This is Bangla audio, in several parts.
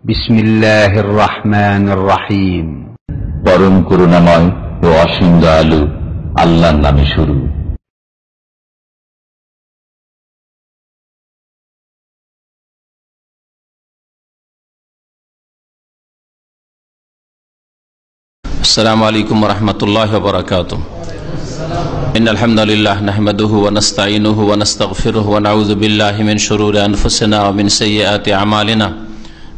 বিসমিল্লাহির রহমানির রহিম। পরম করুণাময় ও অসীম দয়ালু আল্লাহর নামে শুরু। আসসালামু আলাইকুম ওয়া রাহমাতুল্লাহি ওয়া বারাকাতুহু। ইন্নাল হামদালিল্লাহ নাহমাদুহু ওয়া নাস্তাঈনুহু ওয়া নাস্তাগফিরুহু ওয়া নাউযু বিল্লাহি মিন শুরুরি আনফুসিনা ওয়া মিন সাইয়্যাতি আমালিনা।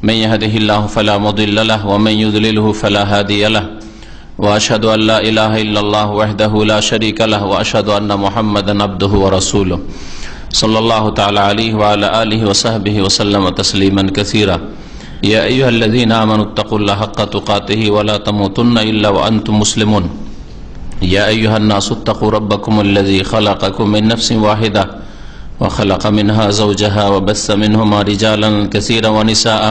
মান ইয়াহদিহিল্লাহু ফালা মুদিল্লা লাহু ওয়া মান ইউদ্লিলহু ফালা হাদিয়া লাহু। ওয়া আশহাদু আল লা ইলাহা ইল্লাল্লাহু ওয়াহদাহু লা শারীকা লাহু ওয়া আশহাদু আন্না মুহাম্মাদান আবদুহু ওয়া রাসূলুহু সাল্লাল্লাহু তাআলা আলাইহি ওয়া আলা আলিহি ওয়া সাহবিহি ওয়া সাল্লামা তাসলিমান কাসীরা। يا أيها الذين آمنوا اتقوا الله حق تقاته ولا تموتن إلا وأنتم مسلمون. يا أيها الناس اتقوا ربكم الذي خلقكم من نفس واحدة وخلق منها زوجها وبث منهما رجالا كثيرا ونساء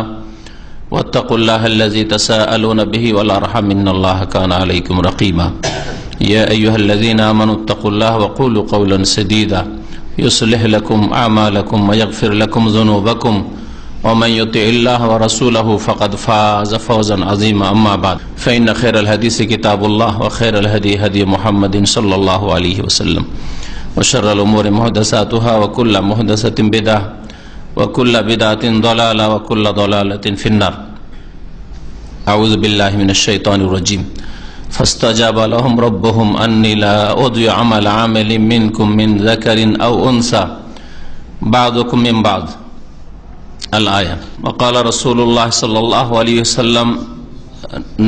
واتقوا الله الذي تساءلون به والأرحم إن الله كان عليكم رقيبا. يا أيها الذين آمنوا اتقوا الله وقولوا قولا سديدا يصلح لكم أعمالكم ويغفر لكم ذنوبكم ومن يطع الله ورسوله فقد فاز فوزا عظيما. أما بعد فإن خير الحديث كتاب الله وخير الهدي هدي محمد صلى الله عليه وسلم وشر الأمور محدثاتها وكل محدثة بدعة وكل بدعة ضلالة وكل ضلالة في النار. أعوذ بالله من الشيطان الرجيم. فاستجاب لهم ربهم أني لا أضيع عمل عامل منكم من ذكر أو أنثى بعضكم من بعض الآية. وقال رسول الله صلى الله عليه وسلم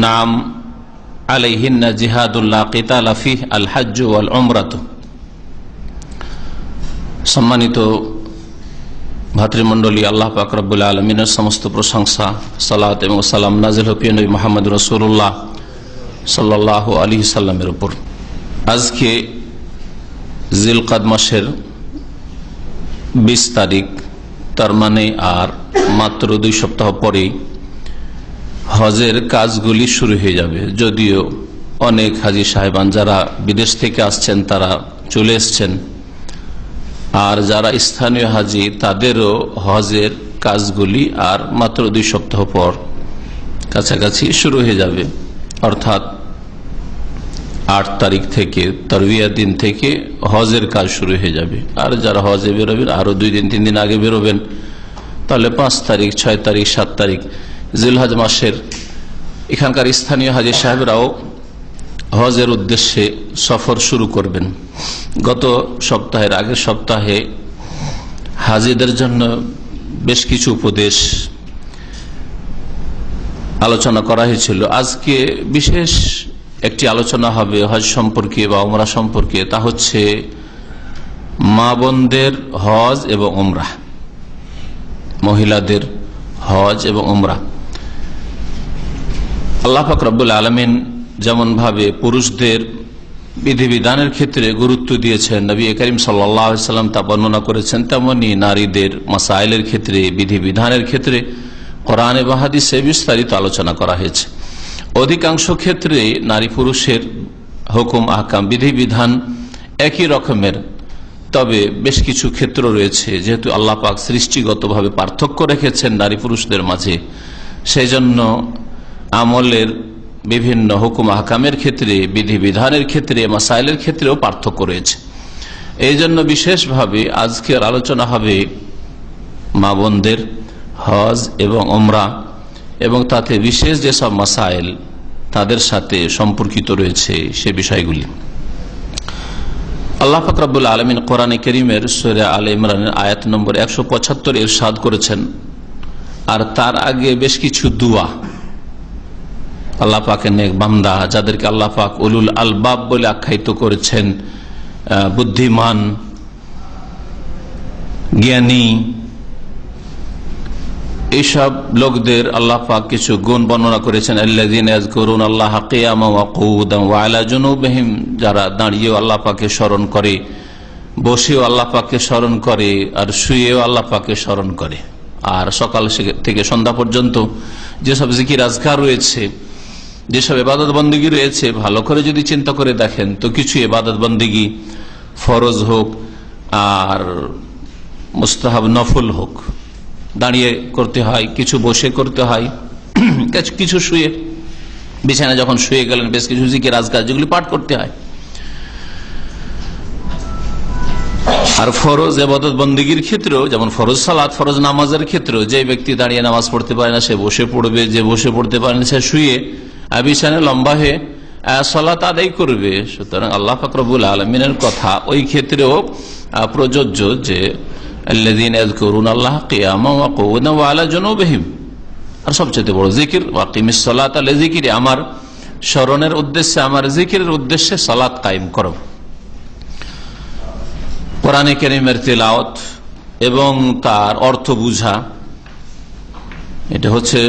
نعم عليهن جهاد لا قتال فيه الحج والعمرة. সম্মানিত ভাতৃমণ্ডলী, আল্লাহ পাক রব্বুল আলামিনের সমস্ত প্রশংসা, সালাত এবং সালাম নাজিল হোক নবী মুহাম্মদ রাসূলুল্লাহ সাল্লাল্লাহু আলাইহি সাল্লামের উপর। আজকে জিলকাদ মাসের 20 তারিখ, তার মানে আর মাত্র 2 সপ্তাহ পরেই হজের কাজগুলি শুরু হয়ে যাবে। যদিও অনেক হাজী সাহেবান যারা বিদেশ থেকে আসছেন তারা চলে এসছেন, আর যারা স্থানীয় হাজী তাদেরও হজের কাজগুলি আর মাত্র 2 সপ্তাহ পর কাছাকাছি শুরু হয়ে যাবে। অর্থাৎ 8 তারিখ থেকে, তারবিয়া দিন থেকে হজের কাজ শুরু হয়ে যাবে। আর যারা হজে বেরোবেন আরো 2 দিন 3 দিন আগে বেরোবেন, তাহলে 5 তারিখ 6 তারিখ 7 তারিখ জিলহজ মাসের এখানকার স্থানীয় হাজী সাহেবরাও হজের উদ্দেশ্যে সফর শুরু করবেন। গত সপ্তাহের আগের সপ্তাহে হাজীদের জন্য বেশ কিছু উপদেশ আলোচনা করা হয়েছিল। আজকে বিশেষ একটি আলোচনা হবে হজ সম্পর্কে বা উমরা সম্পর্কে। তা হচ্ছে মা বোনদের হজ এবং উমরা, মহিলাদের হজ এবং উমরা। আল্লাহ পাক রব্বুল আলামিন যেমন ভাবে পুরুষদের বিধিবিধানের ক্ষেত্রে গুরুত্ব দিয়েছেন, নবী করিম সাল্লাল্লাহু আলাইহি ওয়াসাল্লাম তা বর্ণনা করেছেন, তেমনি নারীদের মাসাইলের ক্ষেত্রে, বিধিবিধানের ক্ষেত্রে কোরআন এবং হাদিসে বিস্তারিত আলোচনা করা হয়েছে। অধিকাংশ ক্ষেত্রে নারী পুরুষের হুকুম আহকাম বিধিবিধান একই রকমের, তবে বেশ কিছু ক্ষেত্র রয়েছে যেহেতু আল্লাহ পাক সৃষ্টিগতভাবে পার্থক্য রেখেছেন নারী পুরুষদের মাঝে, সেই জন্য আমলের বিভিন্ন হুকুম আহকামের ক্ষেত্রে, বিধিবিধানের ক্ষেত্রে, মাসাইলের ক্ষেত্রেও পার্থক্য রয়েছে। এই জন্য বিশেষভাবে আজকের আলোচনা হবে মা বোনদের হজ এবং উমরা এবং তাতে বিশেষ যেসব মাসাইল তাদের সাথে সম্পর্কিত রয়েছে সে বিষয়গুলি। আল্লাহ পাক রব্বুল আলামিন কোরআনে কারীমের সূরা আলে ইমরানের আয়াত নম্বর 175 ইরশাদ করেছেন, আর তার আগে বেশ কিছু দুয়া আল্লাহ পাকের নেক বান্দা, যাদেরকে আল্লাহ পাক উলুল আলবাব বলে আখ্যায়িত করেছেন, বুদ্ধিমান, জ্ঞানী, এইসব লোকদের আল্লাহ পাক কিছু গুণ বর্ণনা করেছেন। আল্লাযীনা ইয়াযকুরুনাল্লাহা কিয়ামান ওয়া কুউদান ওয়া আলা জুনুবিহিম, যারা দাঁড়িয়েও আল্লাহ পাককে স্মরণ করে, বসেও আল্লাহ পাককে স্মরণ করে, আর শুয়েও আল্লাহ পাককে স্মরণ করে। আর সকাল থেকে সন্ধ্যা পর্যন্ত যেসব জিকির আজকার রয়েছে, যেসব ইবাদত বন্দেগী রয়েছে, ভালো করে যদি চিন্তা করে দেখেন তো কিছু ইবাদত বন্দেগী ফরজ হোক আর মুস্তাহাব নফল হোক, দাঁড়িয়ে করতে হয়, কিছু বসে করতে হয়, কিছু শুয়ে, বিছানা যখন শুয়ে গেলেন বেশ কিছু জিকির আজকার যেগুলি পাঠ করতে হয়। আর ফরজ ইবাদত বন্দেগীর ক্ষেত্রেও, যেমন ফরজ সালাত, ফরজ নামাজের ক্ষেত্রেও যে ব্যক্তি দাঁড়িয়ে নামাজ পড়তে পারে না সে বসে পড়বে, যে বসে পড়তে পারে না সে শুয়ে বিছানায় লম্বা হয়ে সালাত আদায় করবে। সুতরাং আল্লাহ পাক রব্বুল আলামিনের কথা ওই ক্ষেত্রেও প্রযোজ্য যে আল্লাযীনা ইয়াযকুরুনাল্লাহা কিয়ামান ওয়া কুউদান ওয়া আলা জুনুবিহিম। আর সবচেয়ে বড় জিকির ওয়াকিমিস সালাতা লিযিকরি, আমার স্মরণের উদ্দেশ্যে, আমার জিকিরের উদ্দেশ্যে সালাত কায়েম করো। কোরআনে কারীমের তিলাওয়াত এবং তার অর্থ বুঝা, এটা হচ্ছে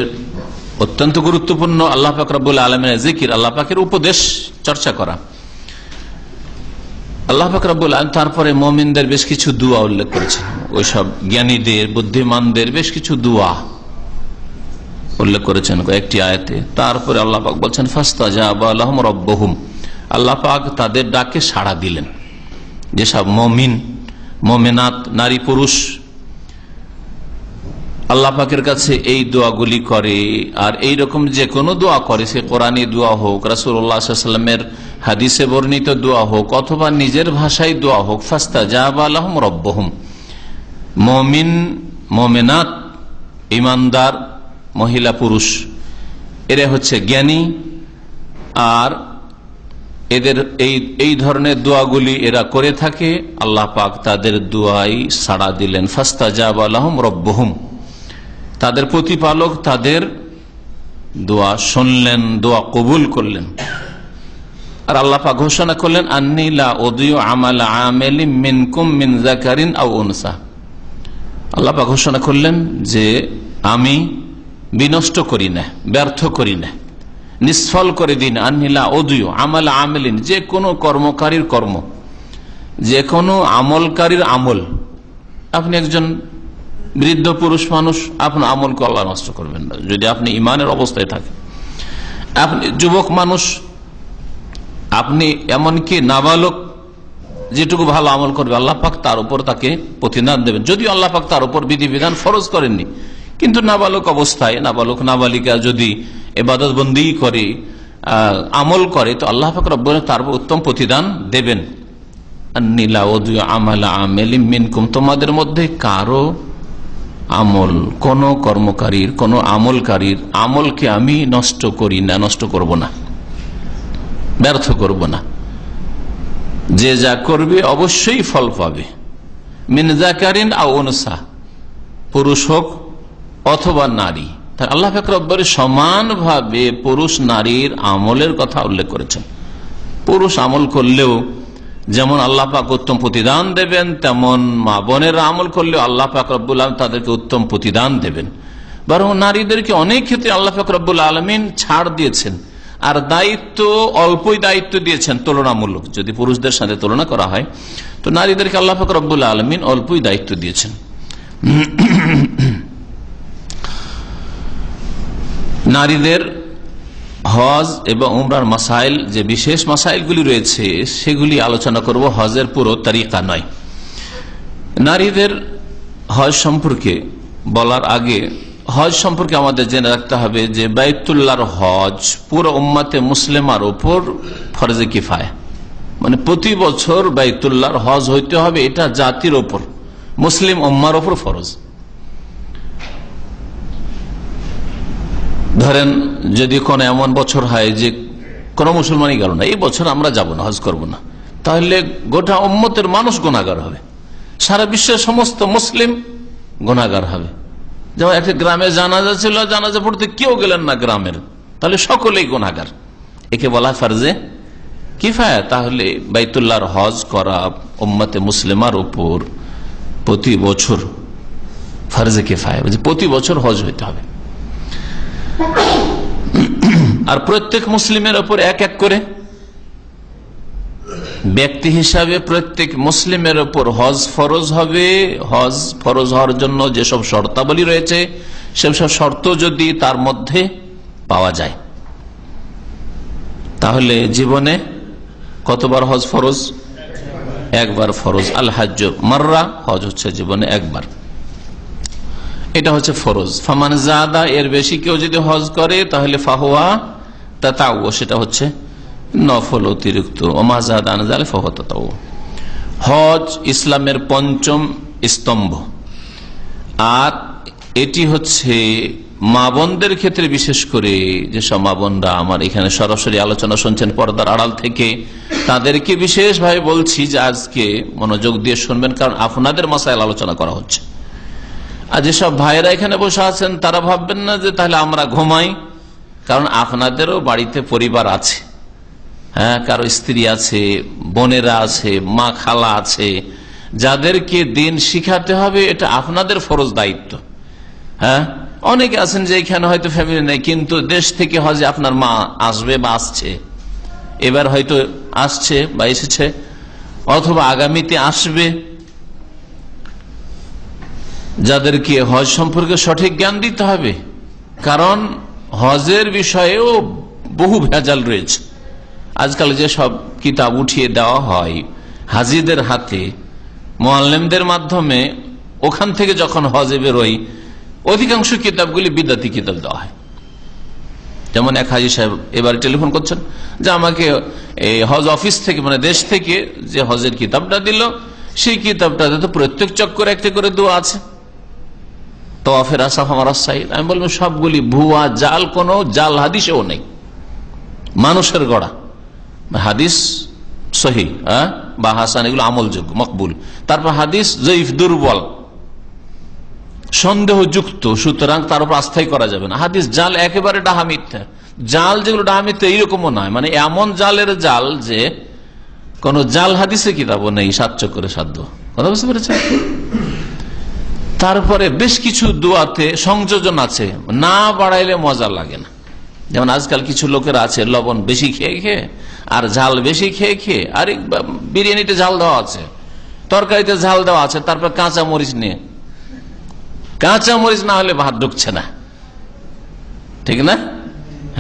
অত্যন্ত গুরুত্বপূর্ণ। আল্লাহ পাক রব্বুল আলামিনের জিকির, আল্লাহ পাকের উপদেশ চর্চা করা। আল্লাহ পাক রব্বুল আলামিন তারপরে মুমিনদের বেশ কিছু দোয়া উল্লেখ করেছেন, ওইসব জ্ঞানীদের, বুদ্ধিমানদের বেশ কিছু দোয়া উল্লেখ করেছেন কয়েকটি আয়াতে। তারপরে আল্লাহ পাক বলছেন ফাস্তাজাবা লাহুম রাব্বুহুম, আল্লাহ পাক তাদের ডাকে সাড়া দিলেন। যেসব মুমিন মুমিনাত নারী পুরুষ আল্লাহ পাকের কাছে এই দোয়াগুলি করে, আর এই রকম যে কোনো দোয়া করে, সে কোরআনী দোয়া হোক, রাসূলুল্লাহ সাল্লাল্লাহু আলাইহি ওয়াসাল্লামের হাদিসে বর্ণিত দোয়া হোক, অথবা নিজের ভাষায় দোয়া হোক, ফাস্তাজাবা লাহুম রাব্বুহুম, মুমিন মুমিনাত ঈমানদার মহিলা পুরুষ এরা হচ্ছে জ্ঞানী, আর এদের এই ধরনের দোয়াগুলি এরা করে থাকে। আল্লাহ পাক তাদের দোয়াই সাড়া দিলেন। ফাস্তাজাবা লাহুম রাব্বুহুম, তাদের প্রতিপালক তাদের দোয়া শুনলেন, দোয়া কবুল করলেন। আর আল্লাহ পাক ঘোষণা করলেন আন্নী লা উযীউ আমালা আমিলিন মিনকুম মিন যাকারিন আও উনসা। আল্লাহ পাক ঘোষণা করলেন যে আমি বিনষ্ট করি না, ব্যর্থ করি না, নিষ্ফল করে দিন। আন্নী লা উযীউ আমালা আমিলিন, যে কোনো কর্মকারীর কর্ম, যে কোনো আমলকারীর আমল। আপনি একজন বৃদ্ধ পুরুষ মানুষ, আপনার আমলকে আল্লাহ নষ্ট করবেন না যদি আপনি ইমানের অবস্থায় থাকেন। আপনি যুবক মানুষ, আপনি এমনকি নাবালক যেটুকু ভালো আমল করবে আল্লাহ পাক তার উপর তাকে প্রতিদান দেবেন, যদিও আল্লাহ পাক তার উপর বিধিবিধান ফরজ করেননি। কিন্তু নাবালক অবস্থায় নাবালক নাবালিকা যদি ইবাদত বন্দেগী করে, আমল করে, তো আল্লাহ পাক রব্বুল আলামিন তার উপর উত্তম প্রতিদান দেবেন। আন্নী লা উযীউ আমালা আমিলিন মিনকুম, তোমাদের মধ্যে কারো আমল, কোন কর্মকারীর, কোন আমলকারীর আমলকে আমি নষ্ট করি না, নষ্ট করব না, ব্যর্থ করব না। যে যা করবে অবশ্যই ফল পাবে। মিন যাকারিন আও উনসা, পুরুষ হোক অথবা নারী। তাই আল্লাহ পাক রব্বুল সমানভাবে পুরুষ নারীর আমলের কথা উল্লেখ করেছেন। পুরুষ আমল করলেও যেমন আল্লাহ পাক উত্তম প্রতিদান দেবেন, তেমন মা বোনের আমল করলেও আল্লাহ পাক রব্বুল আলামিন তাদেরকে উত্তম প্রতিদান দেবেন। বরং নারীদেরকে অনেক ক্ষেত্রে আল্লাহ পাক রব্বুল আলামিন ছাড় দিয়েছেন, আর দায়িত্ব অল্পই দায়িত্ব দিয়েছেন তুলনামূলক। যদি পুরুষদের সাথে তুলনা করা হয় তো নারীদেরকে আল্লাহ পাক রব্বুল আলামিন অল্পই দায়িত্ব দিয়েছেন। নারীদের হজ এবং উমরার মাসাইল, যে বিশেষ মাসাইলগুলি রয়েছে সেগুলি আলোচনা করব, হজের পুরো তরিকা নয়। নারীদের হজ সম্পর্কে বলার আগে হজ সম্পর্কে আমাদের জেনে রাখতে হবে যে বাইতুল্লাহর হজ পুরো উম্মতে মুসলিমার উপর ফরজে কিফায়া, মানে প্রতি বছর বাইতুল্লাহর হজ হইতে হবে, এটা জাতির ওপর, মুসলিম উম্মার ওপর ফরজ। ধরেন যদি কোন এমন বছর হয় যে কোন মুসলমানই গেল না, এই বছর আমরা যাব না, হজ করব না, তাহলে গোটা উম্মতের মানুষ গুনাহগার হবে, সারা বিশ্বের সমস্ত মুসলিম গুনাহগার হবে। যেমন একটা গ্রামে জানাজা ছিল, জানাজা পড়তে কেউ গেলেন না গ্রামের, তাহলে সকলেই গুনাহগার। একে বলা ফরজে কিফায়া। তাহলে বাইতুল্লাহর হজ করা উম্মতে মুসলিমার উপর প্রতি বছর ফরজে কিফায়া, প্রতি বছর হজ হইতে হবে। আর প্রত্যেক মুসলিমের উপর এক এক করে ব্যক্তি হিসাবে প্রত্যেক মুসলিমের উপর হজ ফরজ হবে। হজ ফরজ হওয়ার জন্য যেসব শর্তাবলী রয়েছে সেসব শর্ত যদি তার মধ্যে পাওয়া যায়, তাহলে জীবনে কতবার হজ ফরজ? একবার ফরজ। আল হাজ্জ মাররা, হজ হচ্ছে জীবনে একবার। এটা হচ্ছে ফরজ। ফামান জাদা, এর বেশি কেউ যদি হজ করে তাহলে ফাহুয়া তাতাউ, সেটা হচ্ছে নফল অতিরিক্ত। ওমা জাদা আন যালিকা ফাহুয়া তাতাউ। হজ ইসলামের পঞ্চম স্তম্ভ, আর এটি হচ্ছে মা বোনদের ক্ষেত্রে, বিশেষ করে যেসব মা বোনরা আমার এখানে সরাসরি আলোচনা শুনছেন পর্দার আড়াল থেকে, তাদেরকে বিশেষভাবে বলছি যে আজকে মনোযোগ দিয়ে শুনবেন, কারণ আপনাদের মাসাইল আলোচনা করা হচ্ছে। আর যেসব ভাইয়েরা এখানে বসে আছেন তারা ভাববেন না যে তাহলে আমরা ঘুমাই, কারণ আপনাদেরও বাড়িতে পরিবার আছে, হ্যাঁ, কারো স্ত্রী আছে, বোনেরা আছে, মা খালা আছে, যাদেরকে দিন শিখাতে হবে, এটা আপনাদের ফরজ দায়িত্ব। হ্যাঁ, অনেকে আছেন যে এখানে হয়তো ফ্যামিলি নেই, কিন্তু দেশ থেকে হজে আপনার মা আসবে বা আসছে, এবার হয়তো আসছে বা এসেছে, অথবা আগামীতে আসবে, যাদেরকে হজ সম্পর্কে সঠিক জ্ঞান দিতে হবে। কারণ হজের বিষয়েও বহু ভেজাল রয়েছে। আজকাল যে সব কিতাব উঠিয়ে দেওয়া হয় হাজিদের হাতে মুআল্লিমদের মাধ্যমে, ওখান থেকে যখন হজে বেরোই অধিকাংশ কিতাবগুলি বিদআতি কিতাব দেওয়া হয়। যেমন এক হাজি সাহেব এবারে টেলিফোন করছেন যে আমাকে হজ অফিস থেকে, মানে দেশ থেকে যে হজের কিতাবটা দিল, সেই কিতাবটাতে তো প্রত্যেক চক্করে একটা করে দোয়া আছে, তাওয়াফের আসাফ আমার সাইদ। আমি বললাম সবগুলি ভুয়া, জাল, কোন জাল হাদিসেও নেই, মানুষের গড়া হাদিস সহিহ বা হাসান, এগুলো আমলযোগ্য মকবুল। তারপর হাদিস জয়ীফ, দুর্বল, সন্দেহযুক্ত, সুতরাং তার উপর আস্থাই করা যাবে না। হাদিস জাল, একেবারে ডাহা মিথ্যা। জাল যেগুলো ডাহা মিথ্যা এইরকমও নয়, মানে এমন জালের জাল যে কোন জাল হাদিসে কিতাবও নেই, 7 চক্করে সাধ্য। কথা বুঝতে পেরেছেন? তারপরে বেশ কিছু দোয়াতে সংযোজন আছে, না বাড়াইলে মজা লাগে না। যেমন আজকাল কিছু লোকের আছে লবণ বেশি খেয়ে খেয়ে আর ঝাল বেশি খেয়ে খেয়ে, আর বিরিয়ানিতে ঝাল দেওয়া আছে, তরকারিতে ঝাল দেওয়া আছে, তারপর কাঁচা মরিচ নিয়ে, কাঁচা মরিচ না হলে ভাত ঢুকছে না, ঠিক না?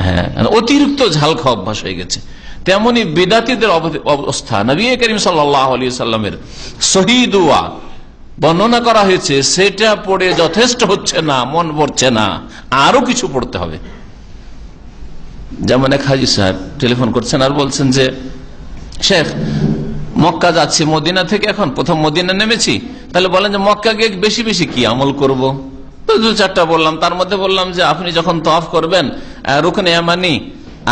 হ্যাঁ, অতিরিক্ত ঝাল খাওয়া অভ্যাস হয়ে গেছে। তেমনি বিদাতীদের অবস্থা, নবী করিম সাল্লাল্লাহু আলাইহি সাল্লামের সহিহ দোয়া বর্ণনা করা হয়েছে, সেটা পড়ে যথেষ্ট হচ্ছে না, মন ভরছে না, আরো কিছু পড়তে হবে। যেমন এক হাজি সাহেব টেলিফোন করছেন আর বলছেন যে শেখ, মক্কা যাচ্ছি মদিনা থেকে, এখন প্রথম মদিনা নেমেছি, তাহলে বলেন যে মক্কা গিয়ে বেশি বেশি কি আমল করব? 2-4টা বললাম। তার মধ্যে বললাম যে আপনি যখন তওয়াফ করবেন রুকনে ইয়ামানি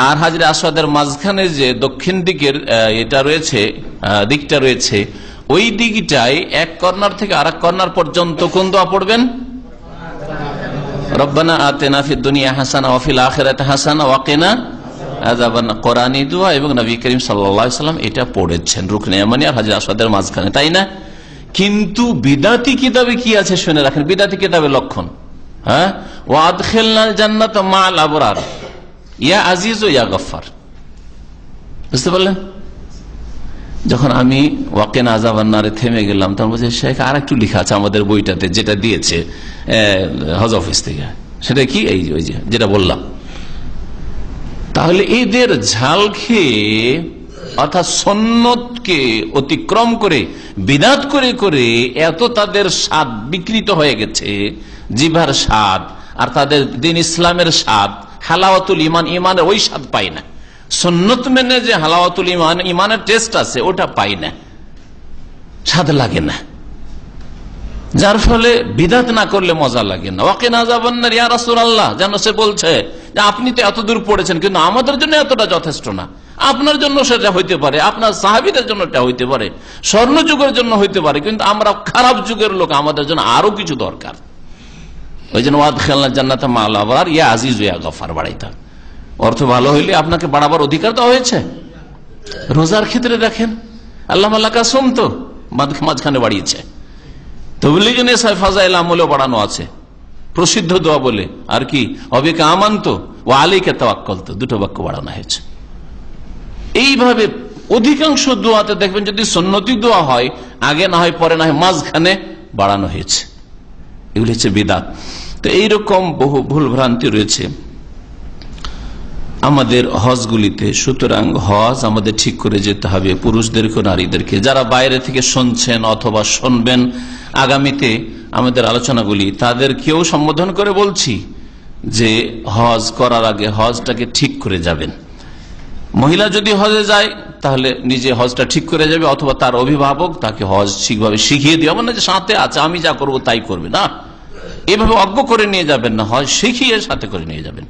আর হাজরে আসওয়াদের মাঝখানে যে দক্ষিণ দিকের এটা রয়েছে, দিকটা রয়েছে, ওই দিকটাই এক কর্নার থেকে আরেক কর্নার পর্যন্ত কোন দোয়া পড়বেন? রব্বানা আতিনা ফিদ দুনিয়া হাসানা ওয়া ফিল আখিরাতি হাসানা ওয়া কিনা আযাবান নার। কোরআনী দোয়া, এবং নবী করিম সাল্লাল্লাহু আলাইহি ওয়াসাল্লাম এটা পড়েছেন রুকনে ইয়ামানি আর হাজরে আসওয়াদের মাঝখানে, তাই না? কিন্তু বিদাতি কিতাবে কি আছে শুনে রাখেন, বিদাতি কিতাবের লক্ষণ, হ্যাঁ, ওয়া আদখিলনাল জান্নাতা মা'আল আবরার ইয়া আজিজ ইয়া গফফার। বুঝতে পারলেন? যখন আমি ওয়াকিনা আযাবান নারে থেমে গেলাম, তখন বলছে শেখ আর একটু লেখা আছে আমাদের বইটাতে, যেটা দিয়েছে হজ অফিস থেকে, সেটা কি? এই ওই যেটা বললাম। তাহলে এদের ঝাল খেয়ে, অর্থাৎ সুন্নতকে অতিক্রম করে বিদআত করে করে এত তাদের স্বাদ বিকৃত হয়ে গেছে, জিভার স্বাদ, আর তাদের দিন ইসলামের স্বাদ, হালাওয়াতুল ইমান, ইমানের ওই স্বাদ পায় না। সুন্নত মেনে যে হালাওয়াতুল ইমান, ইমানের টেস্ট আছে, ওটা পাই না, স্বাদ লাগে না, যার ফলে বিদআত না করলে মজা লাগে না। ওয়াকিনা আযাবান নার ইয়া রাসূলুল্লাহ, যেন সে বলছে যে আপনি তো এত দূর পড়েছেন, কিন্তু আমাদের জন্য এতটা যথেষ্ট না, আপনার জন্য সেটা হইতে পারে, আপনার সাহাবীদের জন্য এটা হইতে পারে, স্বর্ণ যুগের জন্য হইতে পারে, কিন্তু আমরা খারাপ যুগের লোক, আমাদের জন্য আরো কিছু দরকার। ওই জন্য ওয়াদখিলনাল জান্নাতা মা'আল আবরার ইয়া আজিজ ইয়া গফফার বাড়াইতে। অর্থ ভালো হইলে আপনাকে বাড়াবার অধিকার দেওয়া হয়েছে। রোজার ক্ষেত্রে দেখেন, আল্লাহ মাল্লাকা সোম তো মাঝখানে বাড়িয়েছে, তাবলীগ নেশায় ফাজাইল আমলেও বাড়ানো আছে, প্রসিদ্ধ দোয়া বলে, আর কি অবিকা আমানত ওয়া আলাইকা তাওয়াক্কালতু, 2টো বাক্য বাড়ানো হয়েছে। এইভাবে অধিকাংশ দোয়াতে দেখবেন যদি সুন্নতি দোয়া হয়, আগে না হয় পরে না হয় মাঝখানে বাড়ানো হয়েছে। এগুলি হচ্ছে বিদআত। তো এইরকম বহু ভুল ভ্রান্তি রয়েছে। আমাদের হজগুলিতে। সুতরাং হজ আমাদের ঠিক করে যেতে হবে, পুরুষদেরকে নারীদেরকে। যারা বাইরে থেকে শুনছেন অথবা শুনবেন আগামীতে আমাদের আলোচনাগুলি, তাদেরকেও সম্বোধন করে বলছি যে হজ করার আগে হজটাকে ঠিক করে যাবেন। মহিলা যদি হজে যায় তাহলে নিজে হজটা ঠিক করে যাবে, অথবা তার অভিভাবক তাকে হজ ঠিকভাবে শিখিয়ে দিয়ে, মানে যে সাথে আছে আমি যা করবো তাই করবে না, এভাবে অজ্ঞ করে নিয়ে যাবেন না, হজ শিখিয়ে সাথে করে নিয়ে যাবেন।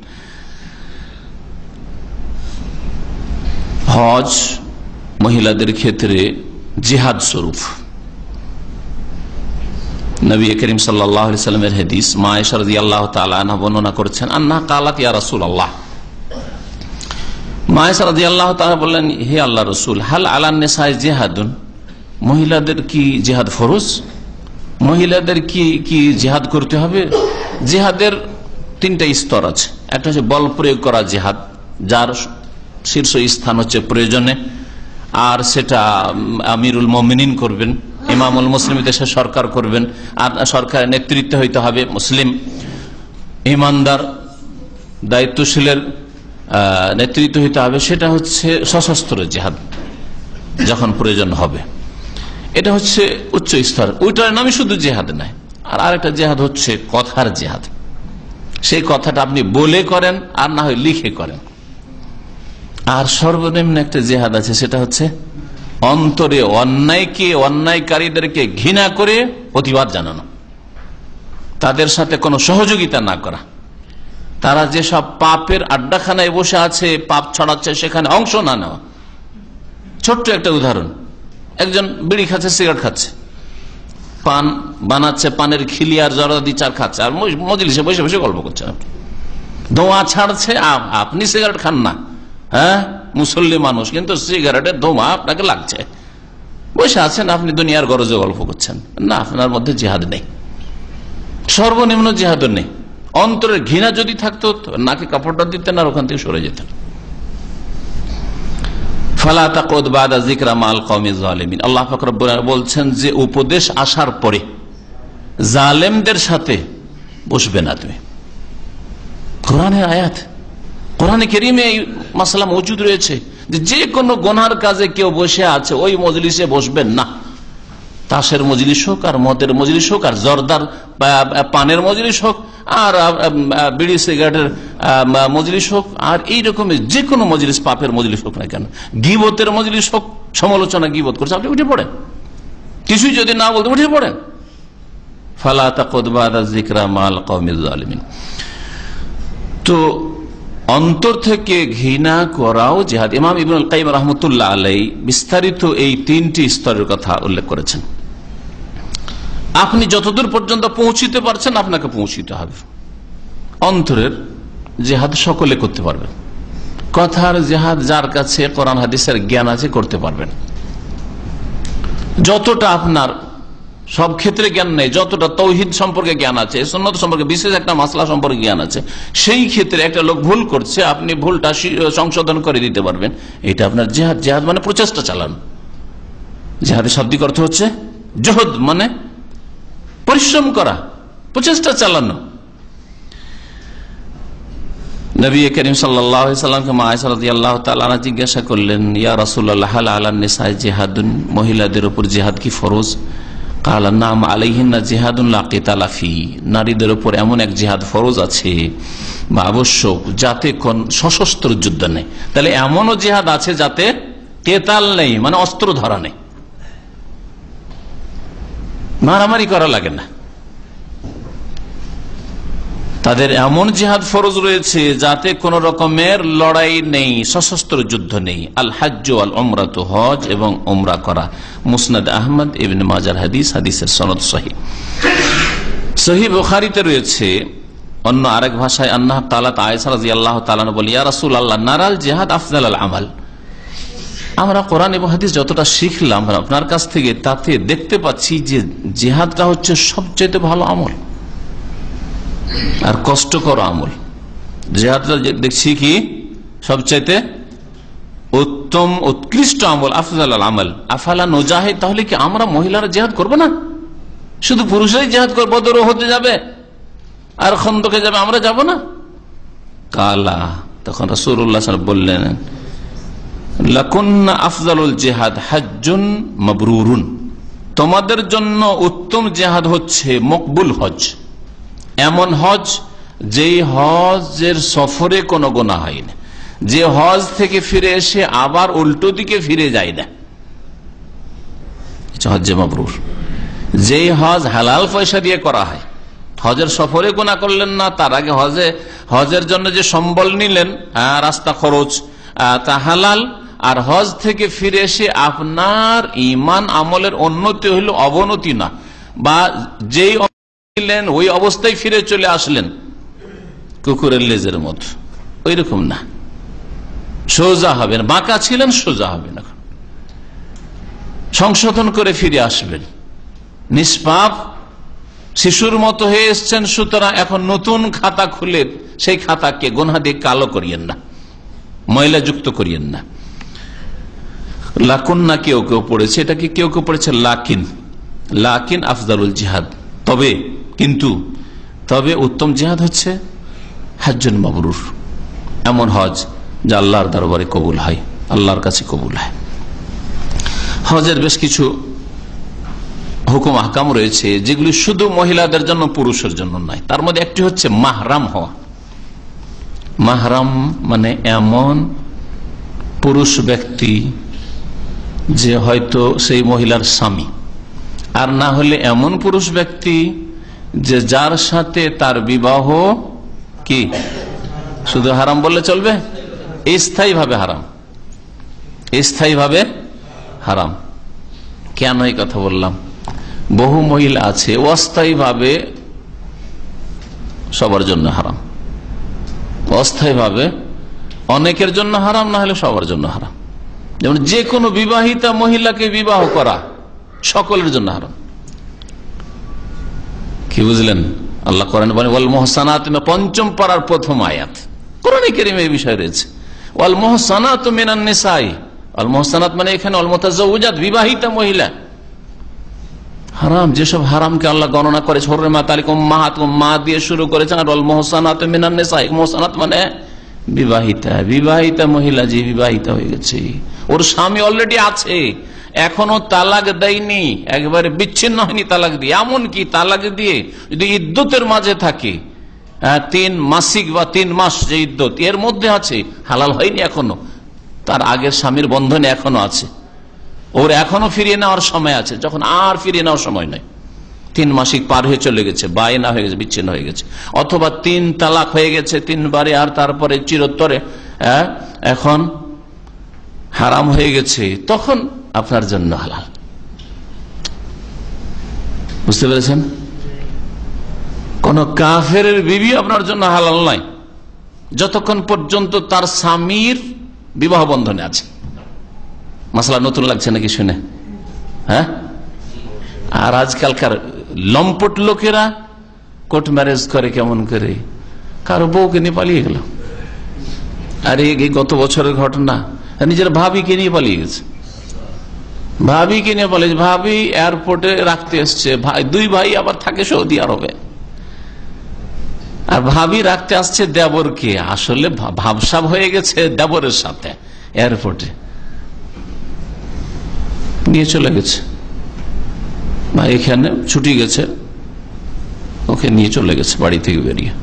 হজ মহিলাদের ক্ষেত্রে জিহাদ স্বরূপ। নবী করিম সাল্লাল্লাহু আলাইহি সাল্লামের হাদিস, মা আয়েশা রাদিয়াল্লাহু তাআলা আনহা বর্ণনা করেছেন, আন্নাহা ক্বালাত ইয়া রাসূলুল্লাহ, মা আয়েশা রাদিয়াল্লাহু তাআলা বললেন, হে আল্লাহর রাসূল, হাল আলান নিসাই জিহাদুন, মহিলাদের কি জিহাদ ফরজ? মহিলাদের কি জিহাদ করতে হবে? জিহাদের তিনটা স্তর আছে। একটা হচ্ছে বল প্রয়োগ করা জিহাদ, যার শীর্ষ স্থান হচ্ছে প্রয়োজনে, আর সেটা আমিরুল মুমিনিন করবেন, ইমামুল মুসলিম দেশের সরকার করবেন, আর সরকারের নেতৃত্ব হইতে হবে মুসলিম ইমানদার দায়িত্বশীলের নেতৃত্ব হইতে হবে। সেটা হচ্ছে সশস্ত্র জিহাদ, যখন প্রয়োজন হবে। এটা হচ্ছে উচ্চ স্তর, ওইটার নামই শুধু জিহাদ নয়। আর আরেকটা জিহাদ হচ্ছে কথার জিহাদ, সেই কথাটা আপনি বলে করেন আর না হয় লিখে করেন। আর সর্বনিম্ন একটা জিহাদ আছে, সেটা হচ্ছে অন্তরে অন্যায়কারীদেরকে ঘৃণা করে প্রতিবাদ জানানো, তাদের সাথে কোনো সহযোগিতা না করা। তারা যেসব পাপের আড্ডাখানায় বসে আছে, পাপ ছড়াচ্ছে, সেখানে অংশ না নেওয়া। ছোট্ট একটা উদাহরণ, একজন বিড়ি খাচ্ছে, সিগারেট খাচ্ছে, পান বানাচ্ছে, পানের খিলি আর জর্দা চার খাচ্ছে, আর মজলিসে বসে বসে গল্প করছেন, ধোঁয়া ছাড়ছে, আপনি সিগারেট খান না, হ্যাঁ মুসল্লি মানুষ, কিন্তু সিগারেটের ধোঁয়া আপনাকে লাগছে, বসে আছেন আপনি দুনিয়ার গরজে গল্প করছেন, না আপনার মধ্যে জিহাদ নেই, সর্বনিম্ন জিহাদও নেই। অন্তরের ঘৃণা যদি থাকতো নাকি কাপড়টা দিতেন আর ওখান থেকে সরে যেতেন। ফালা তাকুদ বাদা যিকরা মাল কওমি যালিমিন, আল্লাহ পাক রব্বুল আলামিন বলছেন যে উপদেশ আসার পরে জালেমদের সাথে বসবে না তুমি। কোরআনের আয়াত, কোরআনে কারীমে এই মাসলা মজুদ রয়েছে যে কোনো গুনার কাজে কেউ বসে আছে ওই মজলিসে বসবেন না। তাসের মজলিস হোক, আর মদের মজলিস হোক, আর জর্দার পানের মজলিস হোক, আর বিড়ি সিগারেটের মজলিস হোক, আর এইরকমের যে কোনো মজলিস, পাপের মজলিস হোক না কেন, গীবতের মজলিস হোক, সমালোচনা গীবত করছে, আপনি উঠে পড়েন, কিছুই যদি না বলতে উঠে পড়েন। ফালা তাকুদ বাদা যিকরা মাল কওমি যালিমিন। তো অন্তর থেকে ঘৃণা করাও জিহাদ। ইমাম ইবনুল কাইয়িম রাহমাতুল্লাহ আলাইহি বিস্তারিত এই তিনটি স্তরের কথা উল্লেখ করেছেন। আপনি যতদূর পর্যন্ত পৌঁছিতে পারছেন আপনাকে পৌঁছিতে হবে। অন্তরের জিহাদ সকলে করতে পারবেন, কথার জিহাদ যার কাছে কোরআন হাদিসের জ্ঞান আছে করতে পারবেন। যতটা আপনার সব ক্ষেত্রে জ্ঞান নেই, যতটা তৌহিদ সম্পর্কে জ্ঞান আছে, সুন্নাত সম্পর্কে বিশেষ একটা মাসলা সম্পর্কে জ্ঞান আছে, সেই ক্ষেত্রে একটা লোক ভুল করছে, আপনি ভুলটা সংশোধন করে দিতে পারবেন। এটা আপনার জিহাদ। জিহাদ মানে প্রচেষ্টা চালানো। জিহাদের শাব্দিক অর্থ হচ্ছে জহদ, মানে পরিশ্রম করা, প্রচেষ্টা চালানো। নবী করিম সাল্লাল্লাহু আলাইহি সাল্লামকে মা আয়েশা রাদিয়াল্লাহু তাআলা আনহা জিজ্ঞাসা করলেন, ইয়া রাসূলুল্লাহ, হাল আলান নিসাই জিহাদুন, মহিলাদের উপর জিহাদ কি ফরজ? ক্বালা নাম আলাইহিন্না জিহাদুন লা কিতালা ফিহি, নারীদের উপর এমন এক জিহাদ ফরজ আছে বা আবশ্যক যাতে কোন সশস্ত্র যুদ্ধ নেই। তাহলে এমনও জিহাদ আছে যাতে কেতাল নেই, মানে অস্ত্র ধরা নেই, মারামারি করা লাগে না। তাদের এমন জিহাদ ফরজ রয়েছে যাতে কোন রকমের লড়াই নেই, সশস্ত্র যুদ্ধ নেই। আল হজ্জ আল উমরাতু, হজ এবং উমরা করা। মুসনাদ আহমদ, ইবনে মাজার হাদিস, হাদিসের সনদ সহিহ। সহিহ বুখারীতে রয়েছে অন্য আরেক ভাষায়, আন্নাহা ক্বালাত, আয়েশা রাদিয়াল্লাহু তাআলা বলেন, ইয়া রাসূলুল্লাহ, নারাল জিহাদ আফজালুল আমাল। আমরা কোরআন এবং হাদিস যতটা শিখলাম আপনার কাছ থেকে, তাতে দেখতে পাচ্ছি যে জিহাদটা হচ্ছে সবচেয়ে ভালো আমল আর কষ্টকর আমল। জিহাদটা দেখছি কি সবচাইতে উত্তম উৎকৃষ্ট আমল, আফজালুল আমাল। আফালা নুজাহিদ, তাহলে কি আমরা মহিলারা জিহাদ করব না? শুধু পুরুষরাই জিহাদ করবে, বদর হতে যাবে আর খন্দকে যাবে, আমরা যাব না? কালা, তখন রাসূলুল্লাহ সাল্লাল্লাহু আলাইহি ওয়াসাল্লাম বললেন, লাকুন্না আফজালুল জিহাদ হাজ্জুন মাবরুরুন, তোমাদের জন্য উত্তম জিহাদ হচ্ছে মকবুল হজ, এমন হজ যেই হজের সফরে কোনো গুনাহ হয় না, যে হজ থেকে ফিরে এসে আবার উল্টো দিকে ফিরে যায় না, হজ্জে মাবরুর। যেই হজ হালাল পয়সা দিয়ে করা হয়, হজের সফরে গুনাহ করলেন না, তার আগে হজের জন্য যে সম্বল নিলেন, রাস্তা খরচ, তা হালাল, আর হজ থেকে ফিরে এসে আপনার ঈমান আমলের উন্নতি হইল, অবনতি না, বা যেই নিলেন ওই অবস্থায় ফিরে চলে আসলেন কুকুরের লেজের মতো, ওই রকম না, সোজা হবেন, বাঁকা ছিলেন সোজা হবেন, এখন সংশোধন করে ফিরে আসবেন, নিষ্পাপ শিশুর মতো হয়ে এসছেন, সুতরাং এখন নতুন খাতা খুলে সেই খাতাকে গুনাহ দিয়ে কালো করিয়েন না, ময়লা যুক্ত করিয়েন না। লাকুন না কেউ কেউ পড়েছে, এটা কি কেউ কেউ পড়েছে লাকিন, লাকিন আফজালুল জিহাদ, তবে কিন্তু তবে উত্তম জিহাদ হচ্ছে হজ্জুন মাবরুর, এমন হজ যা আল্লাহর দরবারে কবুল হয়, আল্লাহর কাছে কবুল হয়। হজের বেশ কিছু হুকুম আহকাম রয়েছে যেগুলি শুধু মহিলাদের জন্য, পুরুষের জন্য নয়। তার মধ্যে একটি হচ্ছে মাহরাম হওয়া। মাহরাম মানে এমন পুরুষ ব্যক্তি যে হয়তো সেই মহিলার স্বামী, আর না হলে এমন পুরুষ ব্যক্তি যে যার সাথে তার বিবাহ কি শুধু হারাম বললে চলবে, স্থায়ীভাবে হারাম, স্থায়ীভাবে হারাম। কেন এই কথা বললাম? বহু মহিলা আছে অস্থায়ীভাবে সবার জন্য হারাম, অস্থায়ীভাবে অনেকের জন্য হারাম, না হলে সবার জন্য হারাম। যেমন যে কোনো বিবাহিতা মহিলাকে বিবাহ করা সকলের জন্য হারাম। কি বুঝলেন? আল্লাহ কোরআনে বলেন ওয়াল মুহসানাত, পঞ্চম পারার প্রথম আয়াত কোরআনে কারীমে এই বিষয় রয়েছে। ওয়াল মুহসানাতু মিনান নিসাই, আল মুহসানাত মানে এখানে আল মুতাযাওয়াজাত, বিবাহিতা মহিলা। হারাম, যেসব হারামকে আল্লাহ গণনা করেছে, হুররিমাত আলাইকুম উম্মাহাতুকুম, মা দিয়ে শুরু করেছেন, আর আল মুহসানাতু মিনান নিসাই, মুহসানাত মানে বিবাহিতা, বিবাহিতা মহিলা যে বিবাহিতা হয়ে গেছে, ওর স্বামী অলরেডি আছে, এখনো তালাক দেয়নি, একবারে বিচ্ছিন্ন হয়নি তালাক দিয়ে, এমনকি তালাক দিয়ে যদি ইদ্যতের মাঝে থাকে, 3 মাসিক বা 3 মাস যে ইদ্যত, এর মধ্যে আছে, হালাল হয়নি এখনো, তার আগের স্বামীর বন্ধনে এখনো আছে, ওর এখনো ফিরিয়ে নেওয়ার সময় আছে, যখন আর ফিরিয়ে নেওয়ার সময় নয়, 3 মাসিক পার হয়ে চলে গেছে, বায়না হয়ে গেছে, বিচ্ছিন্ন হয়ে গেছে, অথবা 3 তালাক হয়ে গেছে 3 বারে, আর তারপরে চিরতরে এখন হারাম হয়ে গেছে, তখন আপনার জন্য হালাল। বুঝতে পেরেছেন? কোন কাফের বিবি আপনার জন্য হালাল নয় যতক্ষণ পর্যন্ত তার স্বামীর বিবাহ বন্ধনে আছে। মাসলা নতুন লাগছে নাকি শুনে? হ্যাঁ, আর আজকালকার লম্পট লোকেরা কোর্ট ম্যারেজ করে, কেমন করে, কারো বউকে নিয়ে পালিয়ে গেল, আর এই গত বছরের ঘটনা, নিজের ভাবিকে নিয়ে পালিয়ে গেছে, ভাবিকে নিয়ে পালিয়ে, ভাবি এয়ারপোর্টে রাখতে এসছে, 2 ভাই আবার থাকে সৌদি আরবে, আর ভাবি রাখতে আসছে দেবরকে, আসলে ভাবসাব হয়ে গেছে দেবরের সাথে, এয়ারপোর্টে নিয়ে চলে গেছে, বা এখানে ছুটি গেছে, ওকে নিয়ে চলে গেছে বাড়ি থেকে বেরিয়ে।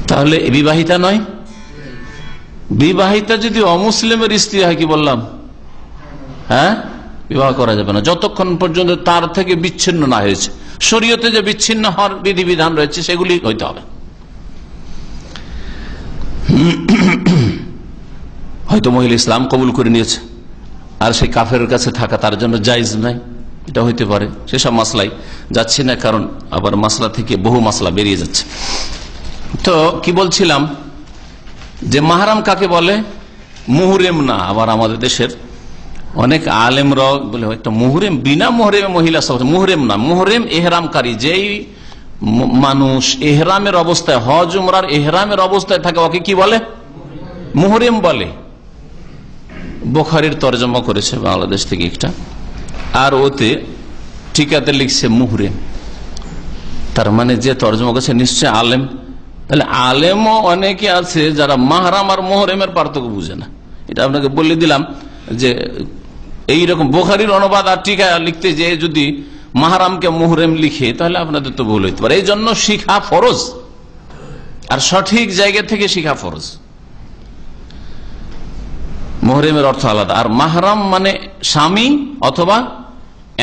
তাহলে বিবাহিতা নয়? বিবাহিতা যদি অমুসলিমের স্ত্রী হয়, কি বললাম, হ্যাঁ, বিবাহ করা যাবে না যতক্ষণ পর্যন্ত তার থেকে বিচ্ছিন্ন না হয়েছে। শরীয়তে যে বিচ্ছিন্ন হওয়ার বিধিবিধান রয়েছে সেগুলি হইতে হবে। হয়তো মহিলা ইসলাম কবুল করে নিয়েছে, আর সেই কাফেরের কাছে থাকা তার জন্য জায়েজ নাই, এটা হইতে পারে। সেসব মাসলাই যাচ্ছি না, কারণ আবার মাসলা থেকে বহু মাসলা বেরিয়ে যাচ্ছে। তো কি বলছিলাম, যে মাহরাম কাকে বলে? মুহরিম না। আবার আমাদের দেশের অনেক আলেমরা বলে একটা মুহরিম, বিনা মুহরিমে মহিলা সব, মুহরিম না, মুহরিম এহরামকারী, যেই মানুষ এহরামের অবস্থায়, হজ উমরার এহরামের অবস্থায় থাকে, ওকে কি বলে? মুহরিম বলে। বুখারীর তরজমা করেছে বাংলাদেশ থেকে একটা, আর ওতে ঠিকাতে লিখছে মুহরিম। তার মানে যে তরজমা করেছে নিশ্চয় আলেম, তাহলে আলেমও অনেকে আছে যারা মাহরাম আর মোহরেমের পার্থক্য বুঝে না। এটা আপনাকে বলে দিলাম যে এইরকম বুখারীর অনুবাদ আর টিকা লিখতে যে যদি মাহরামকে মোহরেম লিখে তাহলে আপনাদের তো ভুল হইতে পারে। এই জন্য শিখা ফরজ, আর সঠিক জায়গা থেকে শিখা ফরজ। মোহরেমের অর্থ আলাদা। আর মাহরাম মানে স্বামী অথবা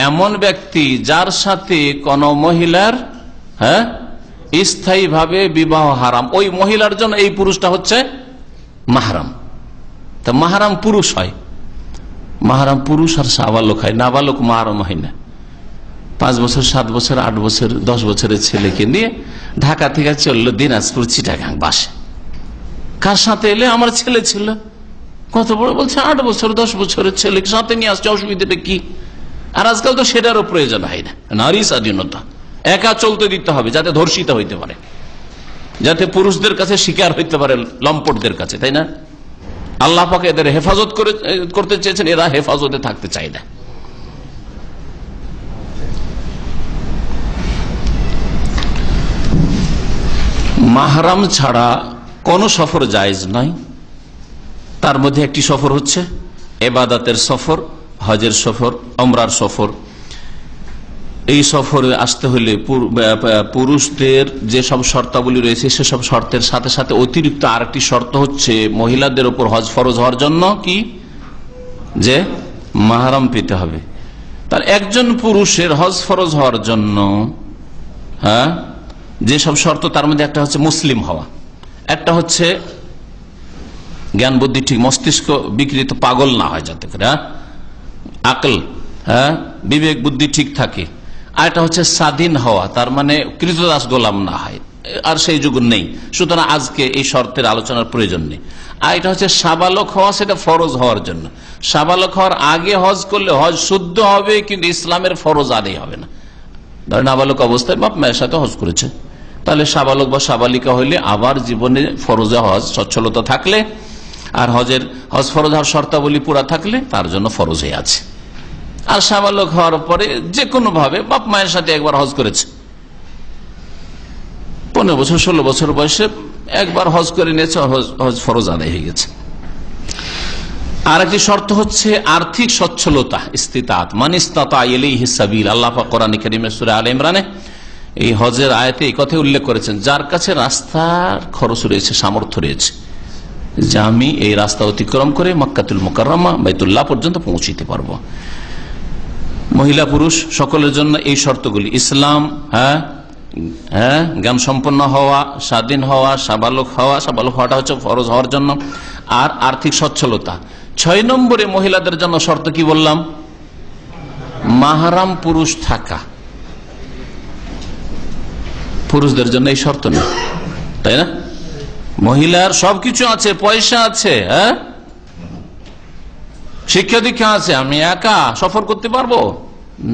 এমন ব্যক্তি যার সাথে কোন মহিলার স্থায়ীভাবে বিবাহ হারাম, ওই মহিলার জন্য এই পুরুষটা হচ্ছে মাহরাম। তা মাহরাম পুরুষ হয়, মাহরাম পুরুষ আর সাবালক হয়, নাবালক মাহরাম হয় না। 5 বছর 7 বছর 8 বছর 10 বছরের ছেলেকে নিয়ে ঢাকা থেকে চললো দিনাজপুর চিটাগাং বাসে, কার সাথে এলে আমার ছেলে ছিল, কত বড় বলছে 8 বছর 10 বছরের ছেলেকে সাথে নিয়ে আসছে, অসুবিধাটা কি? আর আজকাল তো সেটারও প্রয়োজন হয় না, নারী স্বাধীনতা, একা চলতে দিতে হবে যাতে ধর্ষিত হইতে পারে, যাতে পুরুষদের কাছে শিকার হইতে পারে লম্পটদের কাছে, তাই না? আল্লাহ পাক এদের হেফাজত করতে চেয়েছেন, এরা হেফাজতে থাকতে চায় না। মাহরাম ছাড়া কোন সফর জায়েজ নয়। তার মধ্যে একটি সফর হচ্ছে ইবাদতের সফর, হজের সফর, উমরার সফর। এই সফরে আসতে হলে পুরুষদের যে সব শর্তাবলী রয়েছে সেসব শর্তের সাথে সাথে অতিরিক্ত আরেকটি শর্ত হচ্ছে মহিলাদের উপর হজ ফরজ হওয়ার জন্য কি, যে মাহরাম পেতে হবে। তার একজন পুরুষের হজ ফরজ হওয়ার জন্য যেসব শর্ত, তার মধ্যে একটা হচ্ছে মুসলিম হওয়া, একটা হচ্ছে জ্ঞান বুদ্ধি ঠিক, মস্তিষ্ক বিকৃত পাগল না হয় যাতে করে, আকল বিবেক বুদ্ধি ঠিক থাকে। আর একটা হচ্ছে স্বাধীন হওয়া, তার মানে কৃতদাস গোলাম না হয়, আর সেই যুগ নেই, সুতরাং আজকে এই শর্তের আলোচনার প্রয়োজন নেই। আর এটা হচ্ছে সাবালক হওয়া, সেটা ফরজ হওয়ার জন্য। সাবালক হওয়ার আগে হজ করলে হজ শুদ্ধ হবে, কিন্তু ইসলামের ফরজ আদায় হবে না। ধরেন নাবালক অবস্থায় বাপ মায়ের সাথে হজ করেছে, তাহলে সাবালক বা সাবালিকা হইলে আবার জীবনে ফরজে হজ সচ্ছলতা থাকলে আর হজ ফরজ হওয়ার শর্তাবলী পুরা থাকলে তার জন্য ফরজ হয়ে আছে। আর সাবালক হওয়ার পরে যে কোনো ভাবে বাপ মায়ের সাথে একবার হজ করেছে, 15 বছর 16 বছর বয়সে একবার হজ করে নিয়েছে, হজ ফরজ আদায় হয়ে গেছে। আর একটি শর্ত হচ্ছে আর্থিক সচ্ছলতা, ইস্তিতাআত, মান ইসতাতা ইলাইহি সাবিল। আল্লাহ পাক কোরআনে কারীমে সূরা আলে ইমরানে এই হজের আয়াতে এই কথা উল্লেখ করেছেন, যার কাছে রাস্তার খরচ রয়েছে, সামর্থ্য রয়েছে, যে আমি এই রাস্তা অতিক্রম করে মক্কাতুল মুকাররমা বাইতুল্লাহ পর্যন্ত পৌঁছিতে পারবো। মহিলা পুরুষ সকলের জন্য এই শর্তগুলি, ইসলাম, জ্ঞান সম্পন্ন হওয়া, স্বাধীন হওয়া, সাবালক হওয়া, সাবালক হওয়াটা হচ্ছে ফরজ হওয়ার জন্য, আর আর্থিক সচ্ছলতা। 6 নম্বরে মহিলাদের জন্য শর্ত কি বললাম, মাহরাম পুরুষ থাকা। পুরুষদের জন্য এই শর্ত নেই, তাই না? মহিলার সবকিছু আছে, পয়সা আছে, শিক্ষা দীক্ষা আছে, আমি একা সফর করতে পারবো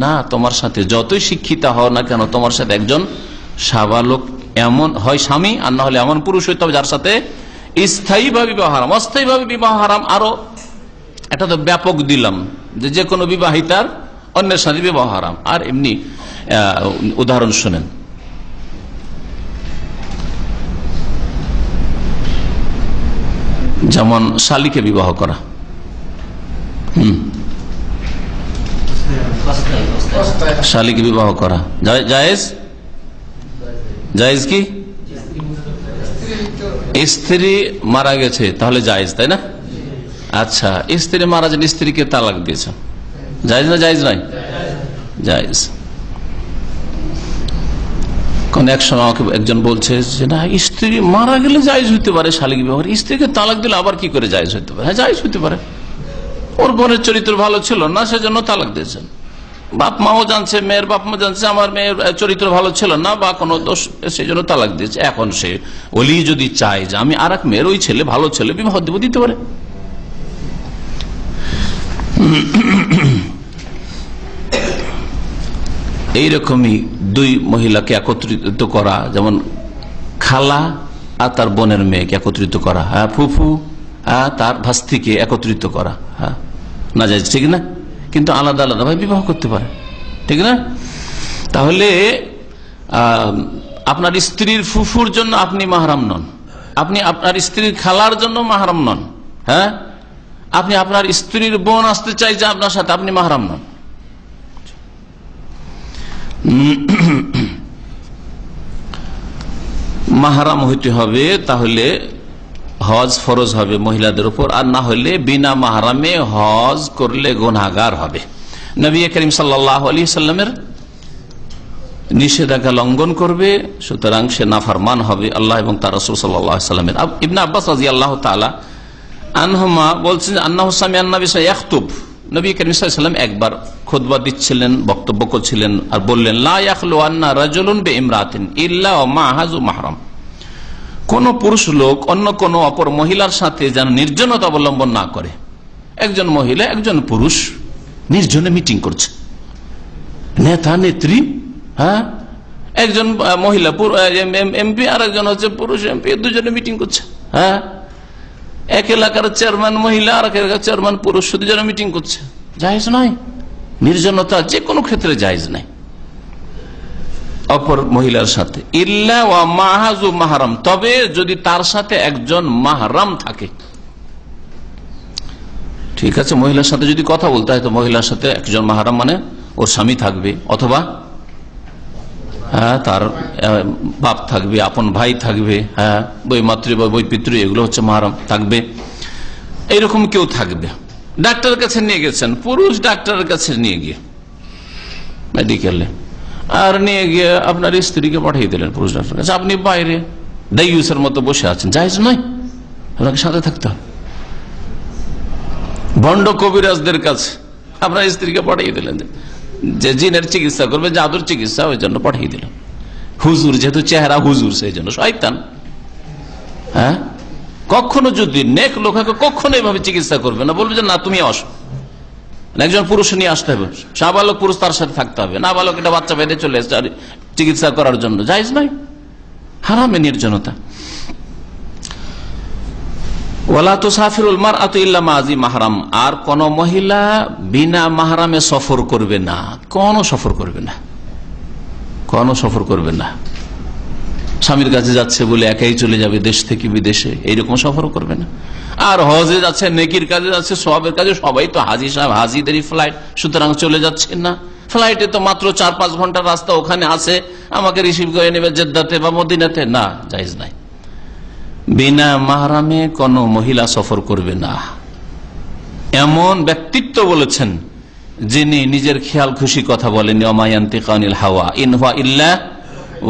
না। তোমার সাথে যতই শিক্ষিতা হও না কেন, তোমার সাথে একজন সাবালক এমন হয় স্বামী, আর না হলে এমন পুরুষ হইতে হবে যার সাথে স্থায়ীভাবে বিবাহ হারাম। অস্থায়ীভাবে বিবাহ হারাম আরো এটা তো ব্যাপক দিলাম, যে কোনো বিবাহিতার অন্যের সাথে বিবাহ হারাম। আর এমনি উদাহরণ শুনেন, যেমন শালীকে বিবাহ করা, শালীকে বিবাহ করা জায়েজ? জায়েজ কি? স্ত্রী মারা গেছে তাহলে জায়েজ, তাই না? আচ্ছা, স্ত্রী মারা যান, স্ত্রীকে তালাক দিয়েছে, জায়েজ না জায়েজ নয়? জায়েজ। কোন এক সময় আমাকে একজন বলছে যে না, স্ত্রী মারা গেলে জায়েজ হইতে পারে শালীকে বিবাহ, স্ত্রীকে তালাক দিলে আবার কি করে জায়েজ হইতে পারে? হ্যাঁ, জায়েজ হইতে পারে। ওর বোনের চরিত্র ভালো ছিল না, সেজন্য তালাক দিয়েছেন। বাপ মাও জানছে, মেয়ের বাপ মা জানছে আমার মেয়ের চরিত্র ভালো ছিল না বা কোনো দোষ, সেই জন্য তালাক দিয়েছে। এখন সে ওলি যদি চায় যে আমি আর এক মেয়ের ওই ছেলে ভালো ছেলে বিবাহ দেব, দিতে পারে। এইরকমই 2 মহিলাকে একত্রিত করা, যেমন খালা আর তার বোনের মেয়েকে একত্রিত করা, ফুফু তার ভাস্তিকে একত্রিত করা, না যায়, ঠিক না? কিন্তু আলাদা আলাদা ভাবে বিবাহ করতে পারে, ঠিক না? তাহলে আপনার স্ত্রীর ফুফুর জন্য আপনি মাহরাম নন, আপনি আপনার স্ত্রীর খালার জন্য মাহরাম নন, হ্যাঁ, আপনি আপনার স্ত্রীর বোন আসতে চাইছে আপনার সাথে, আপনি মাহরাম নন। মাহরাম হইতে হবে, তাহলে হজ ফরজ হবে মহিলাদের উপর, আর না হলে বিনা মাহরামে হজ করলে গুনাহগার হবে। নবী করিম সাল্লাল্লাহু আলাইহি সাল্লামের নিষেধাজ্ঞা লঙ্ঘন করবে, সুতরাং সে নাফরমান হবে আল্লাহ এবং তার রাসূল সাল্লাল্লাহু আলাইহি সাল্লামের। ইবনে আব্বাস রাদিয়াল্লাহু তাআলা আনহুমা বলছেন আন্নাহু সামিআন নবী ইয়াখতুব, নবী করিম সাল্লাল্লাহু আলাইহি ওয়াসাল্লাম একবার খুতবা দিচ্ছিলেন, বক্তব্য করছিলেন, আর বললেন লা ইয়াখলু আন্না রাজুলুন বিইমরাতিন ইল্লা ওয়া মা'আহু যু মাহরাম, কোন পুরুষ লোক অন্য কোন অপর মহিলার সাথে যেন নির্জনতা অবলম্বন না করে। একজন মহিলা একজন পুরুষ নির্জনে মিটিং করছে, নেতা নেত্রী, হ্যাঁ, একজন মহিলা এমপি আর একজন হচ্ছে পুরুষ এমপি, দুজনে মিটিং করছে, হ্যাঁ, এক এলাকার চেয়ারম্যান মহিলা আর এক এলাকার চেয়ারম্যান পুরুষ, দুজনে মিটিং করছে, জায়েজ নয়। নির্জনতা যে কোনো ক্ষেত্রে জায়েজ নাই অপর মহিলার সাথে, ইল্লা ওয়া মা'আহু মাহরাম, তবে যদি তার সাথে একজন মাহরাম থাকে। ঠিক আছে, মহিলার সাথে যদি কথা বলতে হয় তো মহিলার সাথে একজন মাহরাম মানে ওর স্বামী থাকবে, অথবা হ্যাঁ তার বাপ থাকবে, আপন ভাই থাকবে, হ্যাঁ বই মাতৃ বা বই পিতৃ, এগুলো হচ্ছে মাহরাম থাকবে। এইরকম কেউ থাকবে। ডাক্তারের কাছে নিয়ে গেছেন, পুরুষ ডাক্তারের কাছে নিয়ে গিয়ে মেডিকেলে, আর নিয়ে গিয়ে আপনার স্ত্রীকে পাঠিয়ে দিলেন পুরুষ ডাক্তারের কাছে, আপনি বাইরে দাইয়ুসের মতো বসে আছেন, জায়েজ নয়, আপনাকে সাথে থাকতে হবে। ভণ্ড কবিরাজদের কাছে আপনার স্ত্রীকে পাঠিয়ে দিলেন, যে জিনের চিকিৎসা করবে, জাদুর চিকিৎসা, ওই জন্য পাঠিয়ে দিলেন। হুজুর, যেহেতু চেহারা হুজুর, সেই জন্য শয়তান। হ্যাঁ, কখনো যদি নেক লোক কখনো এইভাবে চিকিৎসা করবে না, বলবে যে না তুমি আসো, একজন পুরুষ নিয়ে আসতে হবে, সাবালক পুরুষ তার সাথে থাকতে হবে, না বালক এটা বাচ্চা বেঁধে চলে এসছে চিকিৎসা করার জন্য, জায়েজ নয়, হারামে নির্জনতা। ওয়ালা তুসাফিরুল মারআতু ইল্লা মা যি মাহরাম, আর কোন মহিলা বিনা মাহরামে সফর করবে না, কোন সফর করবে না, কোন সফর করবে না। স্বামীর কাছে যাচ্ছে বলে একাই চলে যাবে দেশ থেকে বিদেশে, এইরকম সফর করবে না। আর হজে যাচ্ছে, নেকির কাজে যাচ্ছে, সবের কাজে, সবাই তো হাজি সাহেব, হাজিদেরই ফ্লাইট, সুতরাং চলে যাচ্ছেন না। ফ্লাইটে তো মাত্র 4-5 ঘন্টার রাস্তা, ওখানে আছে, আমাকে রিসিভ করে নেবে জেদ্দাতে বা মদিনাতে, না, জায়েজ নাই। বিনা মাহরামে কোন মহিলা সফর করবে না, এমন ব্যক্তিত্ব বলেছেন যিনি নিজের খেয়াল খুশি কথা বলেন, ওয়া ইয়ানতিকু আনিল হাওয়া ইন হুয়া ইল্লা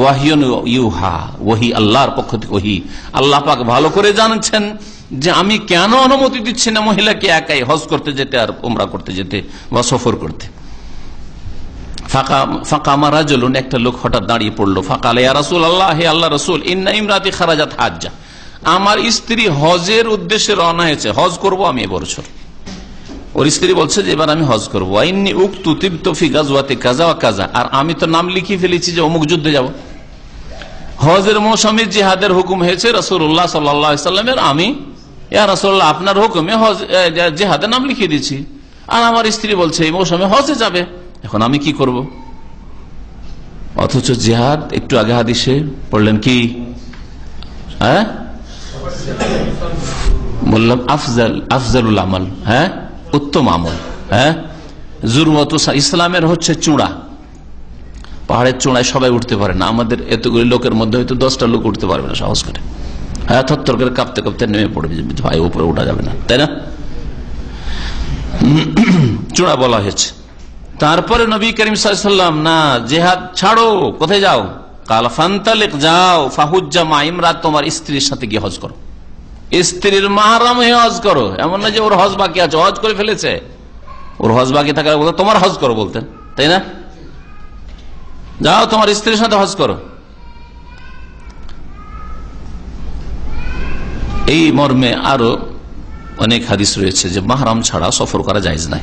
ওয়াহিয়ুন ইউহা, ওহী আল্লাহর পক্ষ থেকে ওহী। আল্লাহ পাক ভালো করে জানছেন যে আমি কেন অনুমতি দিচ্ছি না মহিলাকে একাই হজ করতে যেতে আর উমরা করতে যেতে বা সফর করতে। ফাকামা রাজুলুন, একটা লোক হঠাৎ দাঁড়িয়ে পড়লো, ফাকালা ইয়া রাসূলুল্লাহ, হে আল্লাহ রাসূল, ইন্না ইমরাতি খারাজাত হাজ্জা, আমার স্ত্রী হজের উদ্দেশ্যে রওনা হয়েছে, হজ করব আমি এবছর। ওর স্ত্রী বলছে যে এবার আমি হজ করবো। আইন্নি উক্তু তিবতু ফি গাজওয়াতি কাযা ওয়া কাযা, আর আমি তো নাম লিখে ফেলেছি যে অমুক যুদ্ধে যাব। হজের মৌসুমে জিহাদের হুকুম হয়েছে রাসূলুল্লাহ সাল্লাল্লাহু আলাইহি ওয়াসাল্লামের, আমি ইয়া রাসূলুল্লাহ আপনার হুকুমে হজ জিহাদের নাম লিখিয়ে দিয়েছি, আর আমার স্ত্রী বলছে এই মৌসুমে হজে যাবে, এখন আমি কি করব? অথচ জিহাদ একটু আগে হাদিসে পড়লেন কি, হ্যাঁ বললাম আফজালুল আমল, হ্যাঁ উত্তম আমল, হ্যাঁ জুরওয়াত ইসলামের হচ্ছে চূড়া। পাহাড়ের চূড়ায় সবাই উঠতে পারে না, আমাদের এতগুলি লোকের মধ্যে হয়তো 10টা লোক উঠতে পারবে না সাহস করে, হ্যাঁ থরথর করে কাঁপতে কাঁপতে নেমে পড়বে, ভাই উপরে উঠা যাবে না, তাই না? চূড়া বলা হয়েছে। তারপরে নবী করিম সাল্লাল্লাহু আলাইহি ওয়াসাল্লাম, না জিহাদ ছাড়ো, কোথায় যাও? কাল ফান্তালিক, যাও, ফাহুজ্জা মা ইমরাত, তোমার স্ত্রীর সাথে গিয়ে হজ করো, স্ত্রীর মাহরাম হয়ে হজ করো। এমন না যে ওর হজ বাকি আছে, হজ করে ফেলেছে, ওর হজ বাকি থাকার বলতে তোমার হজ করো বলতেন, তাই না? যাও তোমার স্ত্রীর সাথে হজ করো। এই মর্মে আরো অনেক হাদিস রয়েছে যে মাহরাম ছাড়া সফর করা জায়েজ নাই।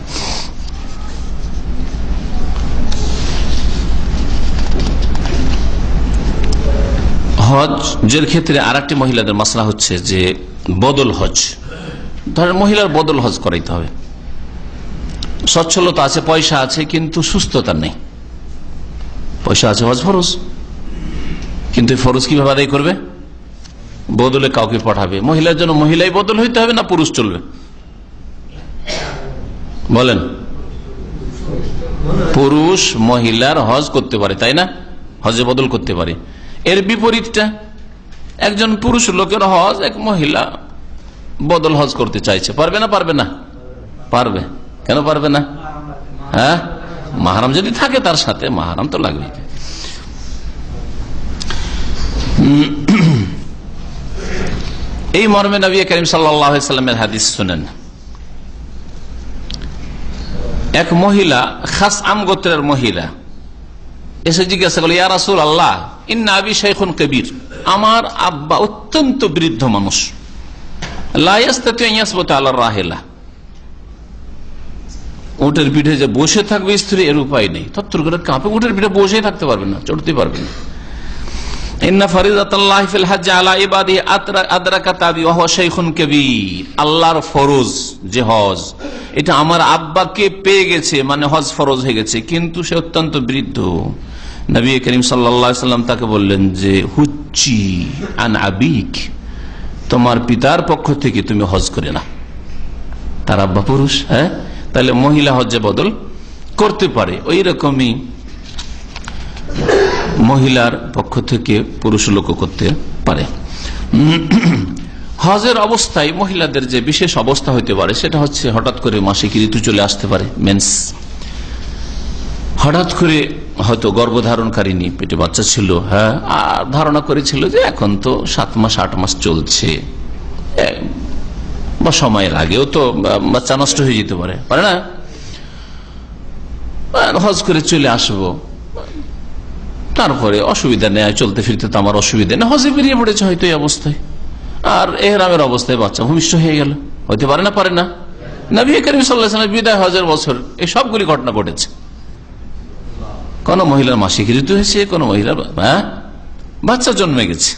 হজের ক্ষেত্রে আরেকটি মহিলাদের মাসলা হচ্ছে যে বদল হজ, ধরেন মহিলার বদল হজ করাইতে হবে, সচ্ছলতা আছে, পয়সা আছে, কিন্তু সুস্থতা নেই। পয়সা আছে, হজ ফরজ, কিন্তু ফরজ কিভাবে আদায় করবে? বদলে কাউকে পাঠাবে। মহিলার জন্য মহিলাই বদল হইতে হবে না পুরুষ চলবে? বলেন। পুরুষ মহিলার হজ করতে পারে, তাই না? হজে বদল করতে পারে। এর বিপরীতটা, একজন পুরুষ লোকের হজ এক মহিলা বদল হজ করতে চাইছে, পারবে না? পারবে না? পারবে। কেন পারবে না? হ্যাঁ, মাহরাম যদি থাকে তার সাথে, মাহরাম তো লাগবে। এই মর্মে নবী করিম সাল্লাল্লাহু আলাইহি ওয়াসাল্লামের হাদিস শুনেন। এক মহিলা, খাসআম গোত্রের মহিলা, এসে জিজ্ঞাসা করল, ইয়া রাসূলুল্লাহ, ইন্না আবি শাইখুন কবীর, আমার আব্বা অত্যন্ত বৃদ্ধ মানুষ, লা ইয়াস্তাতি আন ইয়াসবুতা আলা রাহিলা, উটের পিঠে যে বসে থাকবে স্ত্রী, এর উপায় নেই, তত্তর করে কাঁপে, উটের পিঠে বসে থাকতে পারবে না, চড়তে পারবে না। ইন্না ফরিদাতাল্লাহি ফিল হজ্জ আলা ইবাদিহি আদরাকা তাবি ওয়া হুয়া শাইখুন কবীর, আল্লাহর ফরজ যে হজ, এটা আমার আব্বাকে পেয়ে গেছে, মানে হজ ফরজ হয়ে গেছে, কিন্তু সে অত্যন্ত বৃদ্ধ। নবী করিম সাল্লাল্লাহু আলাইহি ওয়াসাল্লাম তাকে বললেন যে, হুজ্জি আন আবিক, তোমার পিতার পক্ষ থেকে তুমি হজ করে না। তার আব্বা পুরুষ, হ্যাঁ, তাহলে মহিলা হজ্জে বদল করতে পারে। ওই রকমই মহিলার পক্ষ থেকে পুরুষ লোক করতে পারে। হজের অবস্থায় মহিলাদের যে বিশেষ অবস্থা হইতে পারে সেটা হচ্ছে, হঠাৎ করে মাসিক ঋতু চলে আসতে পারে, মেন্স। হঠাৎ করে হয়তো গর্ভধারণকারিনী, পেটে বাচ্চা ছিল, হ্যাঁ, আর ধারণা করেছিল যে এখন তো 7 মাস 8 মাস চলছে, বা সময়ের আগেও তো বাচ্চা নষ্ট হয়ে যেতে পারে, পারে না? হজ করে চলে আসবো, তারপরে অসুবিধা নেই, চলতে ফিরতে তো আমার অসুবিধা নেই, হজে বেরিয়ে পড়েছে হয়তো এই অবস্থায়, আর এহরামের অবস্থায় বাচ্চা ভূমিষ্ঠ হয়ে গেল, হইতে পারে না? পারে না? নবী করিম সাল্লাল্লাহু আলাইহি ওয়াসাল্লাম বিদায় হজের বছর এই সবগুলি ঘটনা ঘটেছে। কোন মহিলার মাসিক ঋতু হয়েছে, কোন মহিলার বাচ্চা জন্মে গেছে।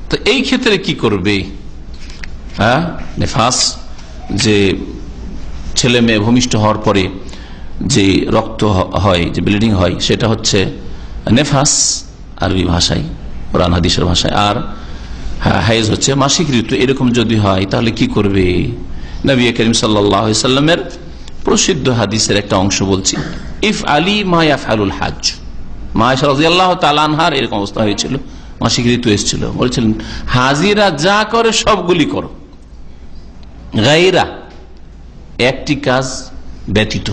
তো এই ক্ষেত্রে কি করবে? নেফাস, যে ছেলে মেয়ে ভূমিষ্ঠ হওয়ার পরে যে রক্ত হয়, যে ব্লিডিং হয়, সেটা হচ্ছে নেফাস আরবি ভাষায়, কোরআন হাদিসের ভাষায়। আর হাইজ হচ্ছে মাসিক ঋতু। এরকম যদি হয় তাহলে কি করবে? নবী করিম সাল্লাল্লাহু আলাইহি ওয়াসাল্লামের প্রসিদ্ধ হাদিসের একটা অংশ বলছি, ইফ আলী মা ইয়াফআলুল হজ। মা আয়েশা রাদিয়াল্লাহু তাআলা আনহার এরকম অবস্থা হয়েছিল, মাসিক ঋতু এসেছিল, বলছিলেন হাজিরা যা করে সবগুলি করো, গায়রা, একটি কাজ ব্যতীত,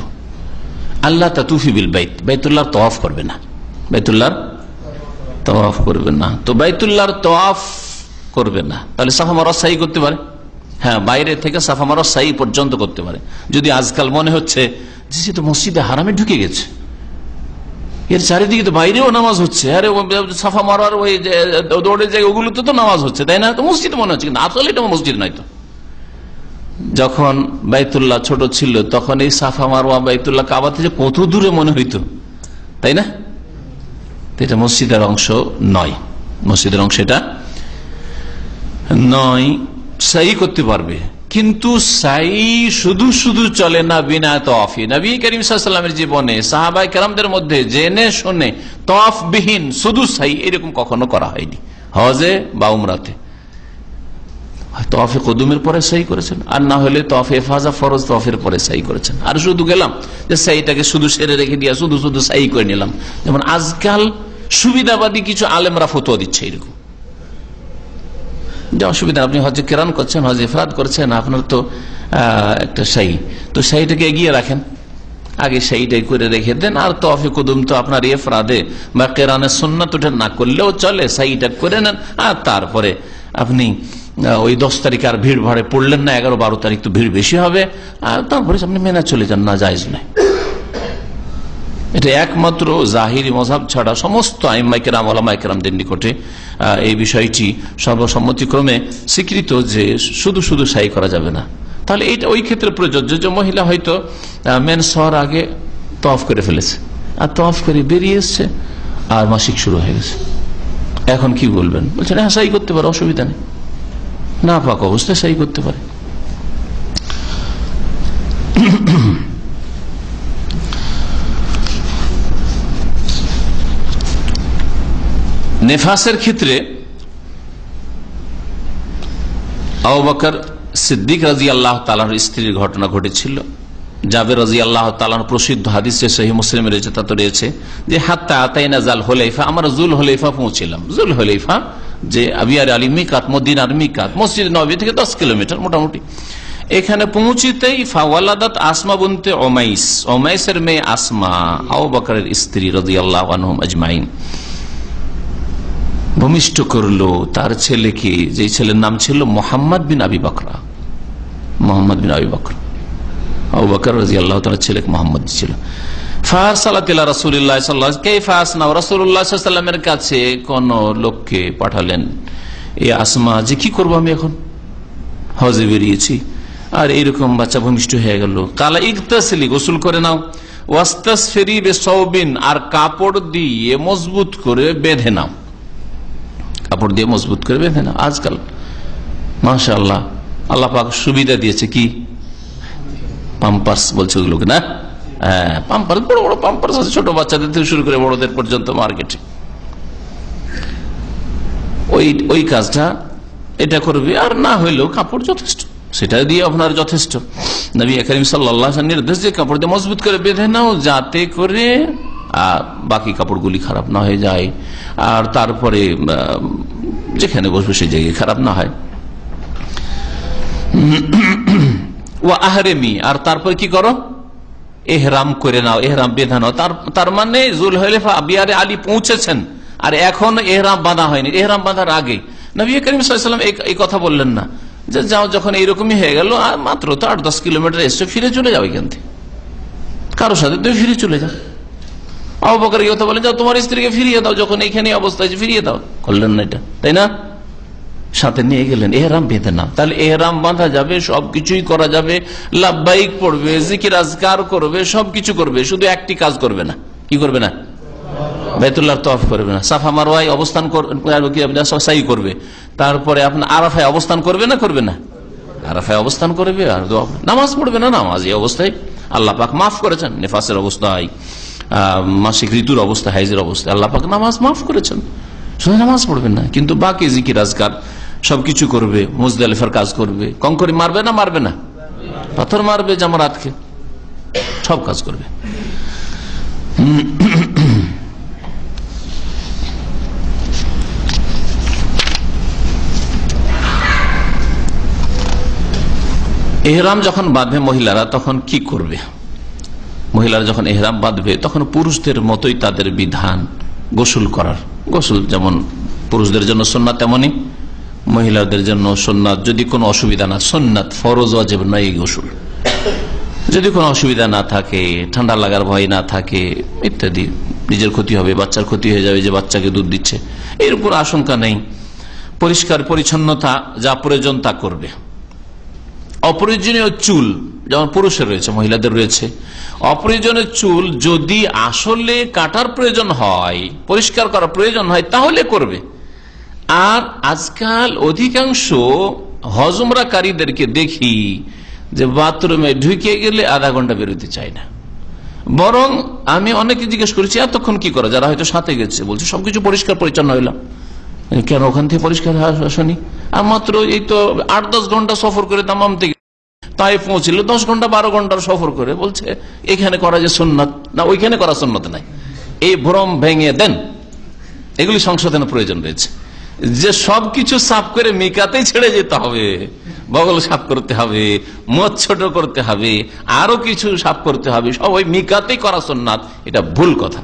আল্লাহ তাতুফি বিল বাইত, বাইতুল্লাহর তওয়াফ করবে না, বাইতুল্লাহর তওয়াফ করবে না। তো বাইতুল্লাহর তওয়াফ করবে না, তাহলে সাফা মারওয়া সাই করতে পারে, হ্যাঁ, বাইরে থেকে সাফা মারওয়া সাই পর্যন্ত করতে পারে। যদি আজকাল মনে হচ্ছে যে তো মসজিদে হারামে ঢুকে গেছে, এর চারিদিকে তো বাইরেও নামাজ হচ্ছে, আরে সাফা মারওয়ার ওই দৌড়ের জায়গা ওগুলোতে তো নামাজ হচ্ছে, তাই না? তো মসজিদ মনে হচ্ছে, কিন্তু আসলে এটা মসজিদ নয়। তো যখন বাইতুল্লাহ ছোট ছিল তখন এই সাফা মারওয়া বাইতুল্লাহ কাবা থেকে কত দূরে মনে হইতো, তাই না? এটা মসজিদের অংশ নয়, মসজিদের অংশ এটা নয়। সাই করতে পারবে, কিন্তু সাই শুধু শুধু চলে না বিনা তওয়াফি। নবী করিম সাল্লাল্লাহু আলাইহি ওয়াসাল্লামের জীবনে সাহাবায়ে কেরামদের মধ্যে জেনে শুনে তওয়াফবিহীন শুধু সাই এরকম কখনো করা হয়নি, হজে বা উমরাতে। তওয়াফে কুদুমের পরে সাই করেছেন, আর না হলে তওয়াফে ইফাজা ফরজ তওয়াফের পরে সাই করেছেন। আর শুধু গেলাম যে সাইটাকে শুধু সেরে রেখে দিয়া শুধু শুধু সাই করে নিলাম, যেমন আজকাল সুবিধাবাদী কিছু আলেমরা ফতোয়া দিচ্ছে এরকম, যে অসুবিধা, আপনি হজে কেরান করছেন, হজে ইফরাদ করছেন, আপনার তো একটা সাই, তো সাইটাকে এগিয়ে রাখেন, আগে সাইটাই করে রেখে দেন, আর তওয়াফে কুদুম তো আপনার ইফরাদে বা কেরানের সুন্নাত ওটা না করলেও চলে, সাইটা করে নেন, আর তারপরে আপনি ওই 10 তারিখ আর ভিড় ভাড়ে পড়লেন না, 11-12 তারিখ তো ভিড় বেশি হবে, আর তারপরে আপনি মেনে চলে যান, না জায়েজ নয়। এটা একমাত্র জাহিরি মযহাব ছাড়া সমস্ত আইম্মায়ে কেরাম, ওলামায়ে কেরামদের নিকটে এই বিষয়টি সর্বসম্মতিক্রমে স্বীকৃত যে শুধু শুধু সাই করা যাবে না। তাহলে এটা ওই ক্ষেত্রে প্রযোজ্য যে মহিলা হয়তো মেন্স হওয়ার আগে তওয়াফ করে ফেলেছে, আর তওয়াফ করে বেরিয়ে এসছে, আর মাসিক শুরু হয়ে গেছে, এখন কি বলবেন? বলছেন হ্যাঁ সাই করতে পারে, অসুবিধা নেই, না পাক অবস্থায় সাই করতে পারে। নেফাসের ক্ষেত্রে আবু বকর সিদ্দিক রাদিয়াল্লাহু তাআলার স্ত্রীর ঘটনা ঘটেছিল। জাবের রাদিয়াল্লাহু তাআলার প্রসিদ্ধ হাদিসে সহিহ মুসলিমে রয়েছে, তা তো রয়েছে যে হাত্তা আতাইনা জাল হুলাইফা, আমরা জুল হুলাইফা পৌঁছিলাম। জুল হুলাইফা যে আবিয়ার আলী মিকাত, মদিনার মিকাত, মসজিদ নববী থেকে 10 কিলোমিটার মোটামুটি। এখানে পৌঁছিতেই ফাওয়ালাদাত আসমা বিনতে উমাইস, উমাইসের মেয়ে আসমা আবু বকরের স্ত্রী রাদিয়াল্লাহু আনহুম আজমাইন ভূমিষ্ঠ করলো তার ছেলেকে, যে ছেলের নাম ছিল মুহাম্মদ বিন আবি বকরা। মুহাম্মদ বিন আবি বকর, আবু বকর রাদিয়াল্লাহু তাআলার ছেলে মুহাম্মদ ছিল। ফারসালাত ইলা রাসূলিল্লাহ সাল্লাল্লাহু আলাইহি ওয়াসাল্লাম, কাইফা আসনা, রাসূলুল্লাহ সাল্লাল্লাহু আলাইহি ওয়াসাল্লামের কাছে কোন লোককে পাঠালেন। এই আসমা যে কি করবো আমি, এখন হজে বেরিয়েছি আর এইরকম বাচ্চা ভূমিষ্ঠ হয়ে গেল। কালা ইগতাসিলি, গোসল করে নাও, ওয়াস্তাসফিরি বিসাউবিন, আর কাপড় দিয়ে মজবুত করে বেঁধে নাও, কাপড় দিয়ে মজবুত করে বেঁধে নাও। আজকাল মাশাআল্লাহ আল্লাহ পাক সুবিধা দিয়েছে, কি পাম্পার্স বলছে ওগুলোকে না, হ্যাঁ পাম্পার্স, বড় বড় পাম্পার্স আছে, ছোট বাচ্চাদের থেকে শুরু করে বড়দের পর্যন্ত মার্কেটে। ওই কাজটা এটা করবে, আর না হইলেও কাপড় যথেষ্ট, সেটা দিয়ে আপনার যথেষ্ট। নবী করিম সাল্লাল্লাহু আলাইহি ওয়াসাল্লাম নির্দেশ যে কাপড় দিয়ে মজবুত করে বেঁধে নাও, যাতে করে বাকি কাপড়গুলি খারাপ না হয়ে যায়, আর তারপরে যেখানে বসবে সেই জায়গায় খারাপ না হয়। ও আহরেমি, আর তারপর কি করো, এহরাম করে নাও, এহরাম বেঁধে নাও। তার মানে জুলহুলাইফা আবিয়ারে আলী পৌঁছেছেন আর এখন এহরাম বাঁধা হয়নি। এহরাম বাঁধার আগে নবী করিম সাল্লাল্লাহু আলাইহি ওয়াসাল্লাম এই কথা বললেন না যে যাও, যখন এইরকমই হয়ে গেল, আর মাত্র তো 8-10 কিলোমিটার এসে ফিরে চলে যাও, এখান থেকে কারোর সাথে তুমি ফিরে চলে যাও। আবু বকর এই কথা বলেন, যাও তোমার স্ত্রীকে ফিরিয়ে দাও, যখন এইখানে অবস্থা আছে ফিরিয়ে দাও। করলেন না এটা, তাই না? সাথে নিয়ে গেলেন, এহরাম বেঁধে নাও। তাহলে এহরাম বাঁধা যাবে, সবকিছুই করা যাবে, লাব্বাইক পড়বে, জিকির আজকার করবে, সবকিছু করবে, শুধু একটি কাজ করবে না। কি করবে না? বাইতুল্লাহর তওয়াফ করবে না, সাফা মারওয়ায় অবস্থান সাই করবে, তারপরে আপনার আরাফায় অবস্থান করবে না, করবে না? আরাফায় অবস্থান করবে, আর নামাজ পড়বে না। নামাজ এই অবস্থায় আল্লাহ পাক মাফ করেছেন, নেফাসের অবস্থায়, মাসিক ঋতুর অবস্থা, হাইজের অবস্থায় আল্লাহ পাক নামাজ মাফ করেছেন, শুধু নামাজ পড়বেন না। কিন্তু বাকি জিকির আজকার সবকিছু করবে, মুজদালিফার কাজ করবে, কঙ্করি মারবে না, মারবে না, পাথর মারবে জামরাতকে, সব কাজ করবে। এহরাম যখন বাঁধবে মহিলারা, তখন কি করবে? মহিলারা যখন এহরাম বাঁধবে তখন পুরুষদের মতোই তাদের বিধান গোসল করার। গোসল যেমন পুরুষদের জন্য সুন্নাত, তেমনি মহিলাদের জন্য সুন্নাত। যদি কোনো অসুবিধা না, সুন্নাত ফরজ ওয়াজিব নয় এই গোসল। যদি কোনো অসুবিধা না থাকে, ঠান্ডা লাগার ভয় না থাকে ইত্যাদি, নিজের ক্ষতি হবে, বাচ্চার ক্ষতি হয়ে যাবে যে বাচ্চাকে দুধ দিচ্ছে, এর উপর আশঙ্কা নেই, পরিষ্কার পরিচ্ছন্নতা যা প্রয়োজন তা করবে। অপ্রয়োজনীয় চুল যেমন পুরুষের রয়েছে, মহিলাদের রয়েছে, অপ্রয়োজনীয় চুল যদি আসলে কাটার প্রয়োজন হয়, পরিষ্কার করার প্রয়োজন হয়, তাহলে করবে। আর আজকাল অধিকাংশ হজমরাকারীদেরকে দেখি যে বাথরুমে ঢুকে গেলে আধা ঘন্টা বেরোতে চায় না। বরং আমি অনেকে জিজ্ঞেস করেছি এতক্ষণ কি করে, যারা হয়তো সাথে গেছে, বলছে সবকিছু পরিষ্কার পরিচ্ছন্ন হইলাম। কেন ওখান থেকে পরিষ্কার আসনি? আর মাত্র এই তো 8-10 ঘন্টা সফর করে দামাম থেকে তাই পৌঁছিল, 10 ঘন্টা 12 ঘন্টার সফর করে, বলছে এখানে করা যে সুন্নাত না, ওইখানে করা সুন্নাত নাই। এই ভ্রম ভেঙে দেন, এগুলি সংশোধনের প্রয়োজন রয়েছে। যে সবকিছু সাফ করে মিকাতেই ছেড়ে যেতে হবে, বগল সাফ করতে হবে, মোচ ছোট করতে হবে, আরো কিছু সাফ করতে হবে, সব ওই মিকাতেই করা সুন্নাত, এটা ভুল কথা।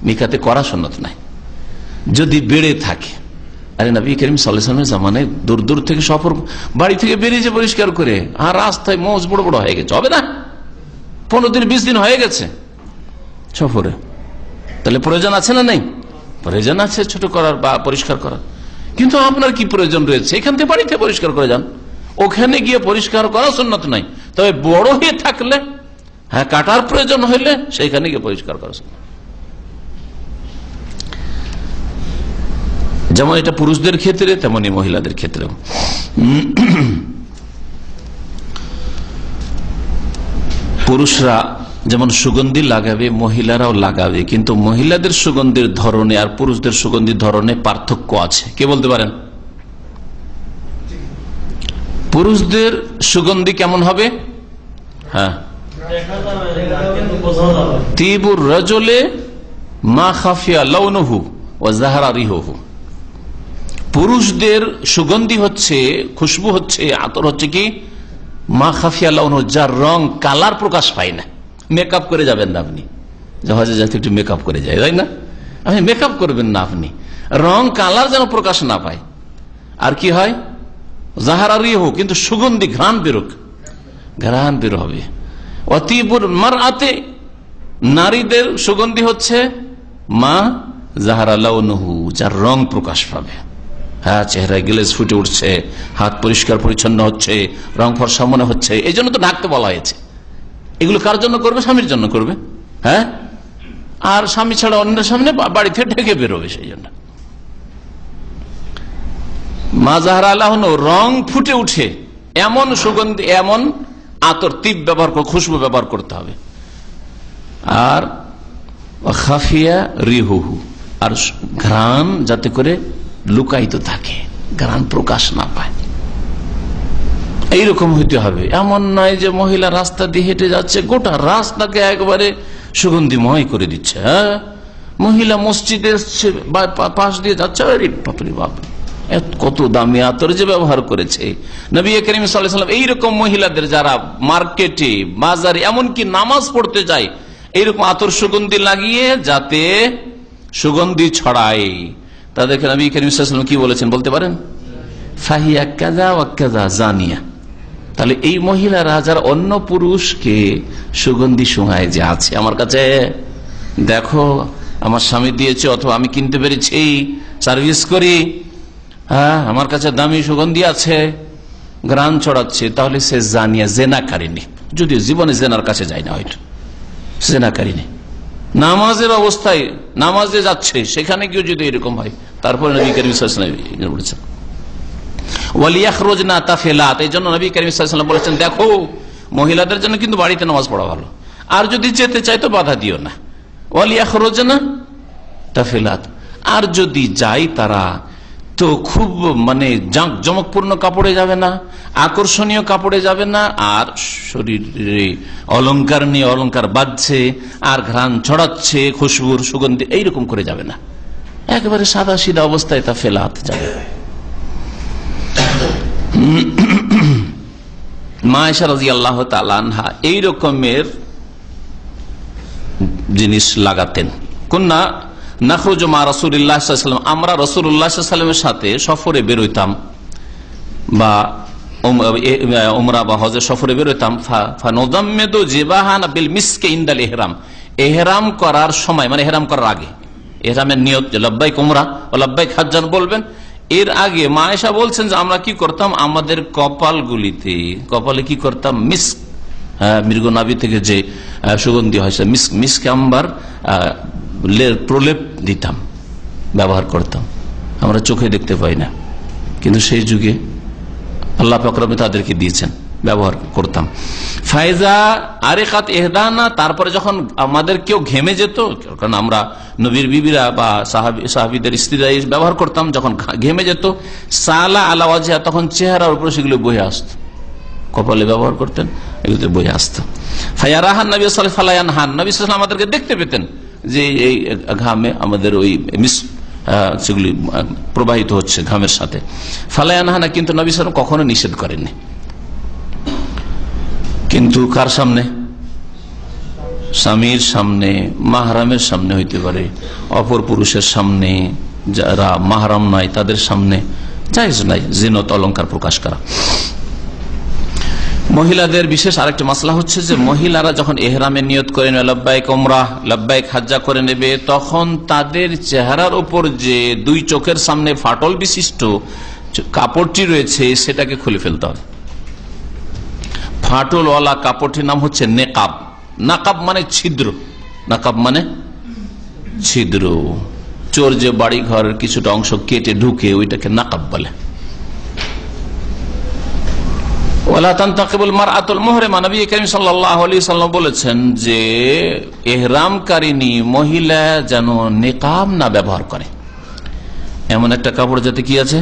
মিকাতে করা সুন্নাত নাই। যদি বেড়ে থাকে, আরে নবী করিম সাল্লাল্লাহু আলাইহি ওয়াসাল্লামের জামানায় দূর দূর থেকে সফর, বাড়ি থেকে বেরিয়েছে পরিষ্কার করে, আর রাস্তায় মোজ বড় বড় হয়ে গেছে, হবে না? 15 দিন 20 দিন হয়ে গেছে সফরে, তাহলে প্রয়োজন আছে না? নেই, প্রয়োজন আছে ছোট করার বা পরিষ্কার করার। কিন্তু আপনার কি প্রয়োজন রয়েছে? এখান থেকে বাড়িতে পরিষ্কার করে যান, ওখানে গিয়ে পরিষ্কার করা সুন্নাত নাই। তবে বড় হয়ে থাকলে, হ্যাঁ কাটার প্রয়োজন হইলে সেইখানে গিয়ে পরিষ্কার করা সুন্নাত। যেমন এটা পুরুষদের ক্ষেত্রে, তেমনি মহিলাদের ক্ষেত্রেও। পুরুষরা যেমন সুগন্ধি লাগাবে মহিলারাও লাগাবে, কিন্তু মহিলাদের সুগন্ধির ধরনে আর পুরুষদের সুগন্ধির ধরনে পার্থক্য আছে। কে বলতে পারেন? পুরুষদের সুগন্ধি কেমন হবে? হ্যাঁ, তিবুর রাজুলে মা খাফিয়া লাউনুহু ওয়া যাহারা রিহুহু। পুরুষদের সুগন্ধি হচ্ছে, খুশবু হচ্ছে, আতর হচ্ছে কি মা খাফিয়া লাউনুহু, যার রং কালার প্রকাশ পায় না। মেকআপ করে যাবেন না আপনি, জাহাজে যাতে একটু মেকআপ করে যায়, তাই না? আপনি মেকআপ করবেন না, আপনি রং কালার যেন প্রকাশ না পায়। আর কি হয়? যাহারা রিহু, কিন্তু সুগন্ধি ঘ্রাণ বেরোক, ঘ্রাণ বের হবে। অতিবুর মারআতে, নারীদের সুগন্ধি হচ্ছে মা যাহারা লাউনুহু, যার রং প্রকাশ পাবে। হ্যাঁ, চেহারায় গ্লেজ ফুটে উঠছে, হাত পরিষ্কার পরিচ্ছন্ন হচ্ছে, রং ফর্সা মনে হচ্ছে, এই জন্য তো ঢাকতে বলা হয়েছে। এগুলো কার জন্য করবে? স্বামীর জন্য করবে। হ্যাঁ, আর স্বামী ছাড়া অন্যের সামনে বাড়ি থেকে ঢেকে বেরোবে, সেই জন্য মা যাহারা লাউনুহু, রং ফুটে উঠে এমন সুগন্ধি, এমন আতর, তিব ব্যবহার করে, খুশবু ব্যবহার করতে হবে। আর খাফিয়া রিহুহু, আর ঘ্রাণ যাতে করে লুকায়িত থাকে, ঘ্রাণ প্রকাশ না পায়, এইরকম হইতে হবে। এমন নয় যে মহিলা রাস্তা দিয়ে হেঁটে যাচ্ছে, গোটা রাস্তাকে একবারে সুগন্ধিময় করে দিচ্ছে। হ্যাঁ, মহিলা মসজিদে পাশ দিয়ে যাচ্ছে, বাপরে বাপ, কত দামি আতর যে ব্যবহার করেছে নবী করিম সাল্লাল্লাহু আলাইহি ওয়াসাল্লাম। এইরকম মহিলাদের যারা মার্কেটে, বাজারে, এমনকি নামাজ পড়তে যায়, এইরকম আতর সুগন্ধি লাগিয়ে যাতে সুগন্ধি ছড়ায়, তাদেরকে নবী করিম সাল্লাল্লাহু আলাইহি ওয়াসাল্লাম কি বলেছেন বলতে পারেন? ফাহিয়া কাযা ওয়া কাযা জানিয়া। তাহলে এই মহিলারা যারা অন্য পুরুষকে সুগন্ধি শোঁয়ায় যে আছে, আমার কাছে দেখো আমার স্বামী দিয়েছে, অথবা আমি কিনতে পেরেছি, সার্ভিস করি, হ্যাঁ আমার কাছে দামি সুগন্ধি আছে, ঘ্রাণ ছড়াচ্ছে, তাহলে সে জানিয়া, জেনাকারিনী, যদিও জীবনে জেনার কাছে যায় না, হয়তো জেনাকারিনী। নামাজের অবস্থায়, নামাজে যাচ্ছে, সেখানে গিয়ে যদি এরকম হয়, তারপরে নবী করিম সাল্লাল্লাহু আলাইহি ওয়াসাল্লাম বলেছেন ওয়ালিয়াখরুজনা তাফিলাত। এই জন্য নবী করিম সাল্লাল্লাহু আলাইহি ওয়াসাল্লাম বলেছেন, দেখো মহিলাদের জন্য কিন্তু বাড়িতে নামাজ পড়া ভালো, আর যদি যেতে চাই তো বাধা দিও না। ওয়ালিয়াখরুজনা তাফিলাত, আর যদি যাই তারা তো খুব মানে জমকপূর্ণ কাপড়ে যাবে না, আকর্ষণীয় কাপড়ে যাবে না, আর শরীরে অলংকার নিয়ে অলংকার বাজছে, আর ঘ্রাণ ছড়াচ্ছে, খুশবুর সুগন্ধি, এইরকম করে যাবে না, একেবারে সাদা সিধা অবস্থায় তা ফেলাত যাবে। মা আয়েশা রাদিয়াল্লাহু তাআলা আনহা এই রকমের জিনিস লাগাতেন। কুন্না নাখরুজু মা রাসূলিল্লাহ সাল্লাল্লাহু আলাইহি ওয়াসাল্লাম, আমরা রাসূলুল্লাহ সাল্লাল্লাহু আলাইহি ওয়াসাল্লামের সাথে সফরে বের হইতাম, বা উমরা বা হজের সফরে বের হইতাম। ফানুদাম্মিদু জিবাহানা বিল মিসকি ইনদাল ইহরাম, ইহরাম করার সময়, মানে ইহরাম করার আগে, ইহরামের নিয়ত লব্বাইক উমরা ও লব্বাইক হজ্জান বলবেন, এর আগে মা আয়েশা বলছেন যে আমরা কি করতাম, আমাদের কপালগুলিতে, কপালে কি করতাম, মিস্ক, মৃগনাভি থেকে যে সুগন্ধি হয়, মিস্ক আম্বার প্রলেপ দিতাম, ব্যবহার করতাম। আমরা চোখে দেখতে পাই না, কিন্তু সেই যুগে আল্লাহ পাক রব্বুল তাদেরকে দিয়েছেন, ব্যবহার করতাম। ফায়জা আরেকাত ইহদানা, তারপরে যখন আমাদের কেউ ঘেমে যেত, কারণ আমরা নবীর বিবিরা বা সাহাবীদের স্ত্রীরা ব্যবহার করতাম, যখন ঘেমে যেত, সালা আলা ওয়াজহা, তখন চেহারার উপরে সেগুলো বয়ে আসতো, কপালে ব্যবহার করতেন, এগুলোতে বয়ে আসতো। ফায়ারাহান নবী সাল্লাল্লাহু আলাইহি ওয়াসাল্লাম, নবী সাল্লাল্লাহু আলাইহি ওয়াসাল্লাম আমাদেরকে দেখতে পেতেন যে এই ঘামে আমাদের ওই সেগুলি প্রবাহিত হচ্ছে ঘামের সাথে। ফালায়ানহানা, কিন্তু নবী সাল্লাল্লাহু আলাইহি ওয়াসাল্লাম কখনো নিষেধ করেননি। কিন্তু কার সামনে? স্বামীর সামনে, মাহরামের সামনে হইতে পারে, অপর পুরুষের সামনে, যারা মাহরাম নয় তাদের সামনে জায়েজ নাই জিনত অলংকার প্রকাশ করা। মহিলাদের বিশেষ আরেকটা মাসলা হচ্ছে যে মহিলারা যখন ইহরামের নিয়ত করে নেবে, লব্বাইক উমরাহ লব্বাইক হজ্জা করে নেবে, তখন তাদের চেহারার উপর যে দুই চোখের সামনে ফাটল বিশিষ্ট কাপড়টি রয়েছে সেটাকে খুলে ফেলতে হবে। ফাটলওয়ালা কাপড়টির নাম হচ্ছে নেকাব। নাকাব মানে ছিদ্র, নাকাব মানে ছিদ্র। চোর যে বাড়ি ঘরের কিছুটা অংশ কেটে ঢুকে, ওইটাকে নাকাব বলে। ওয়ালা তানতাকিবুল মারআতুল মুহরিমা, নবী করিম সাল্লাল্লাহু আলাইহি সাল্লাম বলেছেন যে ইহরামকারিনী মহিলা যেন নিকাব না ব্যবহার করে। এমন একটা কাপড় যাতে কি আছে,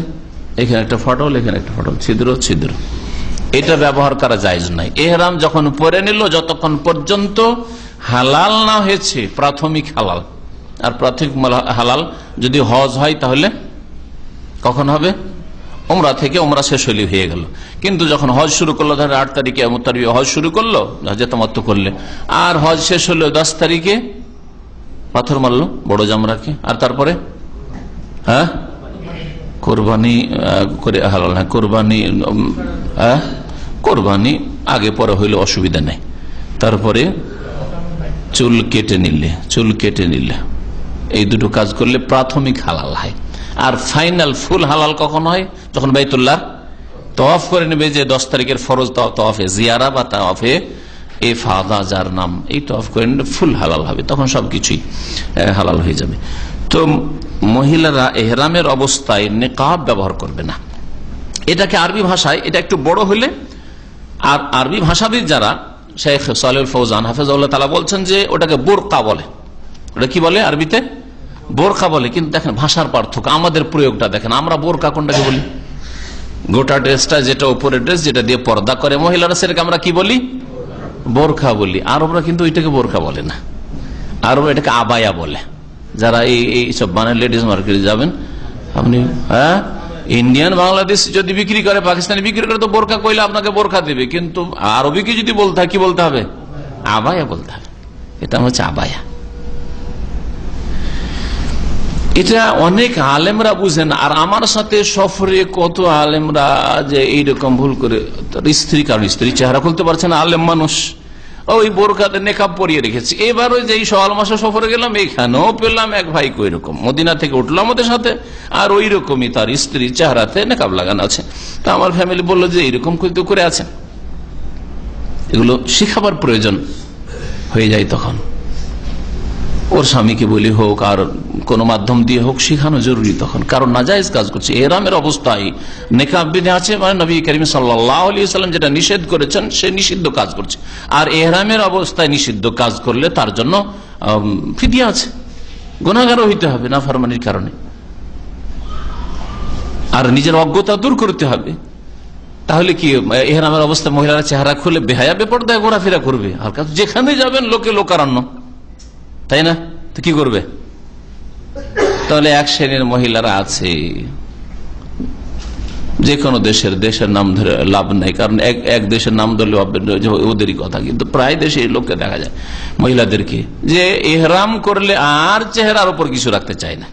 এখানে একটা ফাটল, এখানে একটা ফাটল, ছিদ্র ছিদ্র, এটা ব্যবহার করা জায়েজ নাই। ইহরাম যখন পরে নিল, যতক্ষণ পর্যন্ত হালাল না হয়েছে প্রাথমিক হালাল, আর প্রাথমিক হালাল যদি হজ হয় তাহলে কখন হবে? উমরা থেকে, উমরা শেষ হলে হয়ে গেল। কিন্তু যখন হজ শুরু করলো, ধরেন 8 তারিখে হজ শুরু করলো হজে তামাত্তু করলে, আর হজ শেষ হলো 10 তারিখে পাথর মারলো বড় জামরাকে, আর তারপরে কোরবানি করে হালাল। হ্যাঁ, কোরবানি আগে পরে হইলে অসুবিধা নেই। তারপরে চুল কেটে নিলে এই দুটো কাজ করলে প্রাথমিক হালাল হয়। আর ফাইনাল ফুল হালাল কখন হয়? যখন বাইতুল্লাহ তওয়াফ করে নেবে, যে 10 তারিখের ফরজ তওয়াফে জিয়ারা বা তওয়াফে ইফাদা যার নাম, এই তওয়াফ করে নিলে ফুল হালাল হবে, তখন সবকিছুই হালাল হয়ে যাবে। তো মহিলারা ইহরামের অবস্থায় নিকাব ব্যবহার করবে না। এটাকে আরবি ভাষায়, এটা একটু বড় হলে, আর আরবি ভাষাবিদ যারা, শেখ সালেহ ফৌজান হাফেজাহুল্লাহ তাআলা বলছেন যে ওটাকে বোরকা বলে। ওটা কি বলে আরবিতে? বোরকা বলে। কিন্তু দেখেন ভাষার পার্থক্য, আমাদের প্রয়োগটা দেখেন। আমরা বোরকা কোনটাকে বলি? গোটা ড্রেসটা, যেটা উপরের ড্রেস, যেটা দিয়ে পর্দা করে মহিলারা, সেটাকে আমরা কি বলি? বোরকা বলি। আরবরা কিন্তু ওইটাকে বোরকা বলে না, আরবরা এটাকে আবায়া বলে। যারা এই সব বানায় লেডিস মার্কেটে যাবেন আপনি, ইন্ডিয়ান বাংলাদেশ যদি বিক্রি করে, পাকিস্তানি বিক্রি করে, তো বোরকা কইলে আপনাকে বোরকা দেবে। কিন্তু আরবিকে যদি বলতে হয়, কি বলতে হবে? আবায়া বলতে হবে। এটা হচ্ছে আবায়া। এটা অনেক আলেমরা বুঝেন। আর আমার সাথে সফরে কত আলেমরা যে এইরকম ভুল করে, স্ত্রী, কারণ স্ত্রী চেহারা খুলতে পারছে না, আলেম মানুষ, ওই বোরকাতে নেকাব পরিয়ে রেখেছে। এবার ওই যে শাওয়াল মাসে সফরে গেলাম, এখানেও পেলাম এক ভাই ওই রকম, মদিনা থেকে উঠলো আমাদের সাথে, আর ওই রকমই তার স্ত্রী চেহারাতে নেকাব লাগানো আছে। তা আমার ফ্যামিলি বললো যে এইরকম করে আছে। এগুলো শিখাবার প্রয়োজন হয়ে যায়। তখন ওর স্বামীকে বলি হোক, আর কোন মাধ্যম দিয়ে হোক, শিখানো জরুরি তখন। কারণ নাজায়েজ কাজ করছে, ইহরামের অবস্থায় নেকাব বিধি আছে, মানে নবী করিম সাল্লাল্লাহু আলাইহি ওয়াসাল্লাম যেটা নিষেধ করেছেন, সে নিষিদ্ধ কাজ করছে। আর ইহরামের অবস্থায় নিষিদ্ধ কাজ করলে তার জন্য ফিদিয়া আছে, গুনাহগারও হইতে হবে নাফরমানির কারণে। আর নিজের অজ্ঞতা দূর করতে হবে। তাহলে কি ইহরামের অবস্থায় মহিলারা চেহারা খুলে বেহায়া বেপরদায় ঘোরাফেরা করবে? আর যেখানে যাবেন লোকে লোকারণ্য, তাই না? তো কি করবে? তাহলে এক শ্রেণীর মহিলারা আছে, যে কোনো দেশের নাম ধরে লাভ নাই, কারণ এক দেশের নাম ধরলে ওদেরই কথা। কিন্তু প্রায় দেশে এই লোককে দেখা যায়, মহিলাদেরকে, যে ইহরাম করলে আর চেহারার উপর কিছু রাখতে চায় না।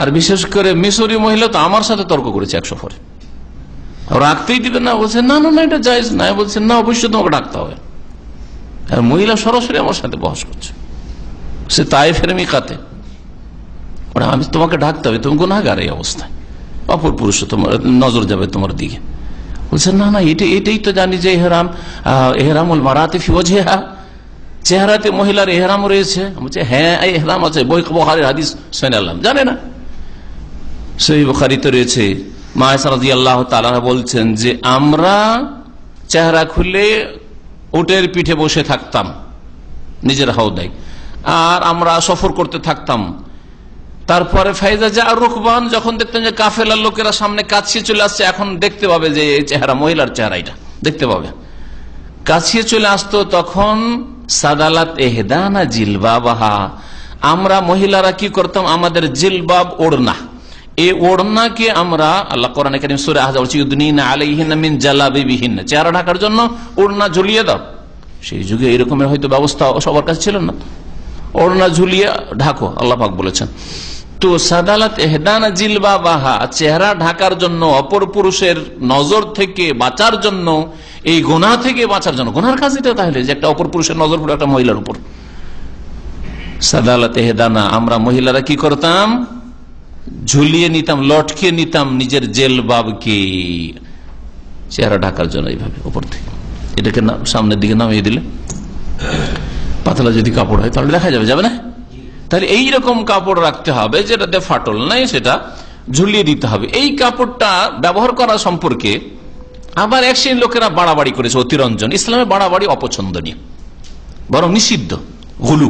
আর বিশেষ করে মিশরি মহিলা তো আমার সাথে তর্ক করেছে এক সফরে, রাখতেই দিবে না, বলছে না না না এটা জায়েজ না, বলছে না অবশ্যই তোমাকে রাখতে হবে। আর মহিলা সরাসরি আমার সাথে বহস করছে, সে তায়েফের মিকাতে, আমি তোমাকে ঢাকতে হবে, তুমি গুনাহগার এই অবস্থায়, অপর পুরুষ তোমার নজর যাবে তোমার দিকে। বলছে না না এটাই তো জানি যে এহরামুল মারাতি ফি ওয়াজহিহা, চেহারাতে মহিলার এহরাম রয়েছে। বলছে হ্যাঁ এহরাম আছে, বুখারীর হাদিস শুনালাম, জানে না? সহিহ বুখারীতে রয়েছে, মা আয়েশা রাদিয়াল্লাহু তাআলা বলছেন যে আমরা চেহারা খুলে উটের পিঠে বসে থাকতাম নিজের হাওদায়, আর আমরা সফর করতে থাকতাম। তারপরে ফাইজা যা রুকবান, যখন দেখতেন যে কাফেলার লোকেরা সামনে কাছিয়ে চলে আসছে, এখন দেখতে পাবে যে এই চেহারা, মহিলার চেহারা এটা দেখতে পাবে, কাছিয়ে চলে আসতো, তখন সাদালাত এহদানা জিলবাবাহা, আমরা মহিলারা কি করতাম, আমাদের জিলবাব ওড়না, এই ওড়নাকে আমরা, আল্লাহ কোরআনে কারীম সূরা আহজাব বলছে ইউদনিনা আলাইহিন্না মিন জালাবিবিহিন্না, চেহারা ঢাকার জন্য ওড়না ঝুলিয়ে দাও। সেই যুগে এরকমের হয়তো ব্যবস্থা সবার কাছে ছিল না, ওড়না ঝুলিয়ে ঢাকো, আল্লাহ পাক বলেছেন। তো সাদালাত এহদানা জিলবাবাহা, চেহারা ঢাকার জন্য, অপর পুরুষের নজর থেকে বাঁচার জন্য, এই গুনাহ থেকে বাঁচার জন্য। গুনার কাজ এটা তাহলে, যে একটা অপর পুরুষের নজর পড়ে একটা মহিলার উপর। সাদালাত এহদানা, আমরা মহিলারা কি করতাম, ঝুলিয়ে নিতাম, লটকে নিতাম নিজের জেলবাবকে, চেহারা ঢাকার জন্য এইভাবে উপর থেকে। এটাকে সামনের দিকে নামিয়ে দিলে, পাতলা যদি কাপড় হয় তাহলে দেখা যাবে না? তাহলে এইরকম কাপড় রাখতে হবে যেটাতে ফাটল নাই, সেটা ঝুলিয়ে দিতে হবে। এই কাপড়টা ব্যবহার করা সম্পর্কে আবার এক শ্রেণীর লোকেরা বাড়াবাড়ি করেছে, অতিরঞ্জন। ইসলামে বাড়াবাড়ি অপছন্দনীয়, বরং নিষিদ্ধ। গুলু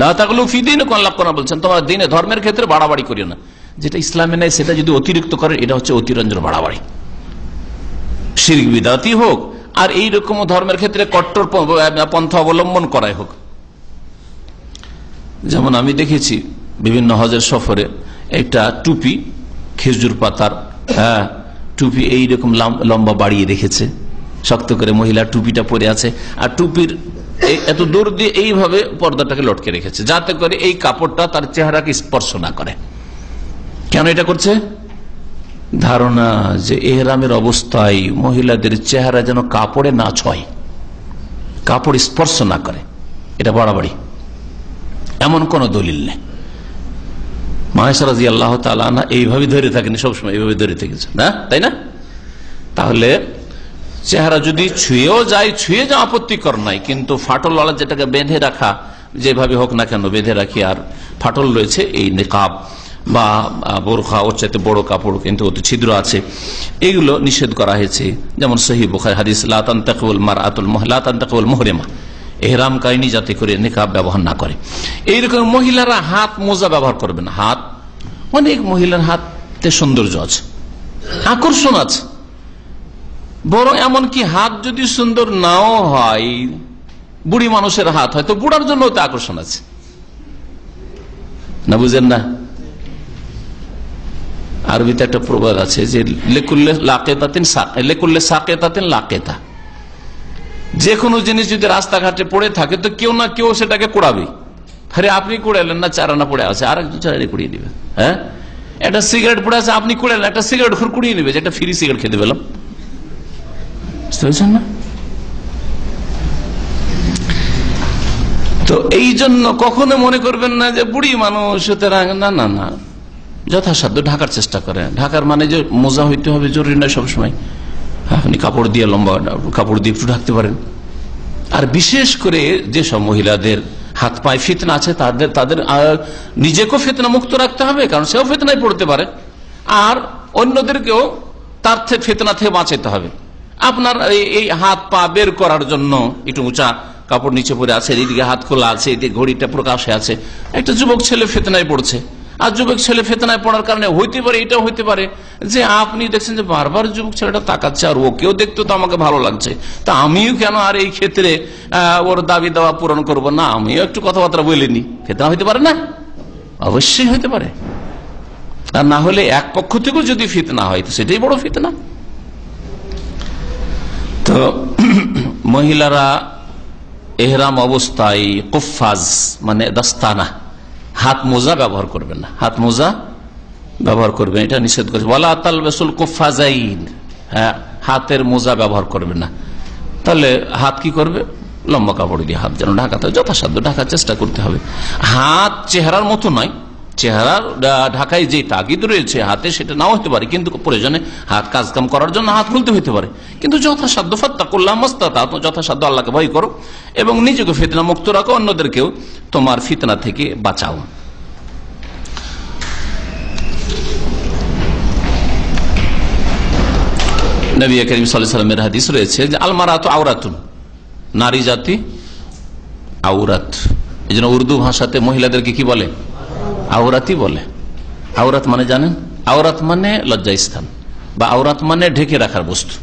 লা তাগলু ফি দীনিকুম, আল্লাহ কোরআনে বলছেন তোমরা দ্বীনে ধর্মের ক্ষেত্রে বাড়াবাড়ি করিও না। যেটা ইসলামে নাই সেটা যদি অতিরিক্ত করে, এটা হচ্ছে অতিরঞ্জন, বাড়াবাড়ি। শিরক বিদআতই হোক আর এইরকম ধর্মের ক্ষেত্রে কট্টর পন্থা অবলম্বন করাই হোক। যেমন আমি দেখেছি বিভিন্ন হজের সফরে একটা টুপি, খেজুর পাতার টুপি এইরকম লম্বা বাড়িয়ে রেখেছে, শক্ত করে মহিলা টুপিটা পরে আছে, আর টুপির এত দূর দিয়ে এইভাবে পর্দাটাকে লটকে রেখেছে, যাতে করে এই কাপড়টা তার চেহারাকে স্পর্শ না করে। কেন এটা করছে? ধারণা যে এহরামের অবস্থায় মহিলাদের চেহারা যেন কাপড়ে না ছয়, কাপড় স্পর্শ না করে। এটা বাড়াবাড়ি, এমন কোন দলিল নেই। মায়েশা রাদিয়াল্লাহু তাআলা আনহা এইভাবে ধরে থাকেন, সবসময় এইভাবে ধরে থেকেছে না, তাই না? তাহলে চেহারা যদি ছুঁয়েও যায়, ছুঁয়ে যাওয়া আপত্তিকর নাই, কিন্তু ফাটলওয়ালা যেটাকে বেঁধে রাখা, যেভাবে হোক না কেন বেঁধে রাখি, আর ফাটল রয়েছে, এই নিকাব বা বোরখা, ওর চাইতে বড় কাপড় কিন্তু ওতে ছিদ্র আছে, এগুলো নিষেধ করা হয়েছে। যেমন সহিহ বুখারী হাদিস, লা তানতাকিবুল মারআতুল লা তানতাকিবুল মুহরিমা, এহরামকারিনী যাতে করে নিকাব ব্যবহার না করে। এইরকম মহিলারা হাত মোজা ব্যবহার করবে না। হাত, অনেক মহিলার হাতে সৌন্দর্য আছে, আকর্ষণ আছে, বরং এমনকি হাত যদি সুন্দর নাও হয়, বুড়ি মানুষের হাত হয়, তো বুড়ার জন্য তো আকর্ষণ আছে না, বুঝেন না? আরবিতে একটা প্রবাদ আছে যে লেকুল্লে লাকেতাতিন লেকুল্লে সাকেতাতিন লাকেতা, যে কোনো জিনিস যদি রাস্তাঘাটে পড়ে থাকে তো কেউ না কেউ সেটাকে কুড়াবে। আরে আপনি কুড়ালেন না, চারানা পড়ে আছে, আরেকজন চারানি কুড়িয়ে দিবে। হ্যাঁ, একটা সিগারেট পড়ে আছে, আপনি কুড়ালেন, একটা সিগারেট ঘুর কুড়িয়ে নেবে, যেটা ফ্রি সিগারেট খেতে পেলাম, বুঝতে পেরেছেন না? তো এই জন্য কখনো মনে করবেন না যে বুড়ি মানুষ, সুতরাং না না না, যথাসাধ্য ঢাকার চেষ্টা করে। ঢাকার মানে যে মোজা হইতে হবে জরুরি নয় সবসময়, আপনি কাপড় দিয়ে, লম্বা কাপড় দিয়ে একটু ঢাকতে পারেন। আর বিশেষ করে যেসব মহিলাদের হাত পায়ে ফিতনা আছে, তাদের নিজেকেও ফিতনা মুক্ত রাখতে হবে, কারণ সেও ফিতনায় পড়তে পারে, আর অন্যদেরকেও তার ফিতনা থেকে বাঁচাতে হবে। আপনার এই হাত পা বের করার জন্য একটু উঁচা কাপড় নিচে পরে আছে, এদিকে হাত খোলা আছে, এদিকে ঘড়িটা প্রকাশে আছে, একটা যুবক ছেলে ফিতনায় পড়ছে। আর যুবক ছেলে ফিতনায় পড়ার কারণে হইতে পারে, এটাও হইতে পারে যে আপনি দেখছেন যে বারবার যুবক ছেলেটা তাকাচ্ছে, আর ওকেও দেখতে তো আমাকে ভালো লাগছে, তা আমিও কেন আর এই ক্ষেত্রে ওর দাবি দাওয়া পূরণ করব না, আমিও একটু কথাবার্তা বলিনি। ফিতনা হইতে পারে না? অবশ্যই হইতে পারে। আর না হলে এক পক্ষ থেকেও যদি ফিতনা হয় তো সেটাই বড় ফিতনা। তো মহিলারা এহরাম অবস্থায় কুফাজ মানে দস্তানা, হাত মোজা ব্যবহার করবেন না, হাত মোজা ব্যবহার করবেন, এটা নিষেধ করেছে। ওয়ালা তালবাসুল কুফাজাইন, হ্যাঁ, হাতের মোজা ব্যবহার করবেন না। তাহলে হাত কি করবে? লম্বা কাপড় দিয়ে হাত যেন ঢাকাতে, যথাসাধ্য ঢাকার চেষ্টা করতে হবে। হাত চেহারার মতো নয়, চেহারার ঢাকায় যে তাগিদ রয়েছে হাতে সেটা নাও হতে পারে, কিন্তু প্রয়োজনে হাত কাজকাম করার জন্য হাত খুলতে হতে পারে, কিন্তু যথাসাধ্য ফাত্তাকুল্লাহ মাস্তাতাতুম, যথাসাধ্য আল্লাহকে ভয় করো এবং নিজেকে ফিতনা মুক্ত রাখো, অন্যদেরকেও তোমার ফিতনা থেকে বাঁচাও। নবী করিম সাল্লাল্লাহু আলাইহি ওয়াসাল্লামের হাদিস রয়েছে যে আল মারাতু আওরাতুন, নারী জাতি আওরাত। এই জন্য উর্দু ভাষাতে মহিলাদেরকে কি বলে? আওরাতই বলে। আওরাত মানে জানেন? আওরাত মানে লজ্জাস্থান, বা আওরাত মানে ঢেকে রাখার বস্তু।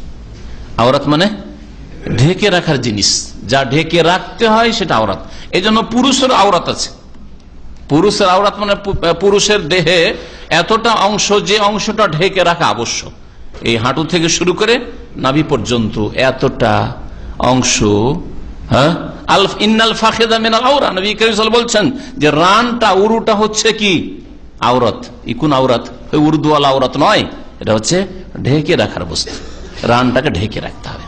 আওরাত মানে ঢেকে রাখার জিনিস, যা ঢেকে রাখতে হয় সেটা আওরাত। এই জন্য পুরুষের আওরাত আছে। পুরুষের আওরাত মানে পুরুষের দেহে এতটা অংশ, যে অংশটা ঢেকে রাখা আবশ্যক, এই হাঁটু থেকে শুরু করে নাভি পর্যন্ত এতটা অংশ। হ্যাঁ, ইন্নাল ফাখিদা মিনাল আওরা, নবী কারীম সাল্লাল্লাহু আলাইহি ওয়াসাল্লাম বলছেন যে রানটা, উরুটা হচ্ছে কি? আওরাত। ইকুন আওরাত, ওই উর্দুওয়ালা আওরাত নয়, এটা হচ্ছে ঢেকে রাখার বস্তু। রানটাকে ঢেকে রাখতে হবে,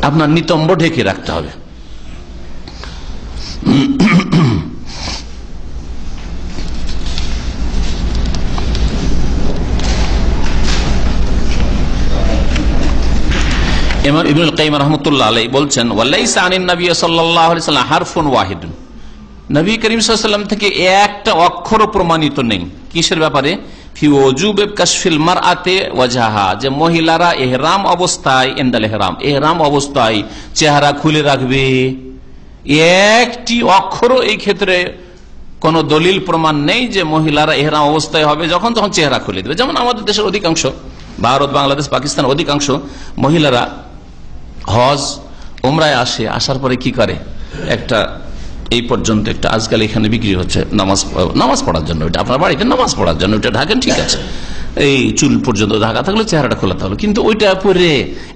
আপনার নিতম্ব ঢেকে রাখতে হবে। ইমাম ইবনুল কাইয়িম রাহমাতুল্লাহ আলাইহি বলছেন ওয়ালাইসা আনিন নবী সাল্লাল্লাহু আলাইহি ওয়াসাল্লাম হারফুন ওয়াহিদ, নবী করিম সাল্লাল্লাহু আলাইহি ওয়াসাল্লাম থেকে একটা অক্ষরও প্রমাণিত নেই। কিসের ব্যাপারে? ফি ওজুবে কাশফিল মারআতি ওয়াজহা, যে মহিলারা ইহরাম অবস্থায় ইনদাল ইহরাম, ইহরাম অবস্থায় চেহারা খুলে রাখবে। একটি অক্ষরও এই ক্ষেত্রে কোন দলিল প্রমাণ নেই যে মহিলারা ইহরাম অবস্থায় হবে যখন তখন চেহারা খুলে দেবে। যেমন আমাদের দেশের অধিকাংশ, ভারত, বাংলাদেশ, পাকিস্তান অধিকাংশ মহিলারা হজ উমরায় আসার পরে কি করে, একটা এই পর্যন্ত একটা আজকাল এখানে বিক্রি হচ্ছে নামাজ পড়ার জন্য, এটা আপনার বাড়িতে নামাজ পড়ার জন্য ওটা ঢাকেন, ঠিক আছে, এই চুল পর্যন্ত ঢাকা থাকলে চেহারাটা খোলা থাকলো, কিন্তু ওইটা পরে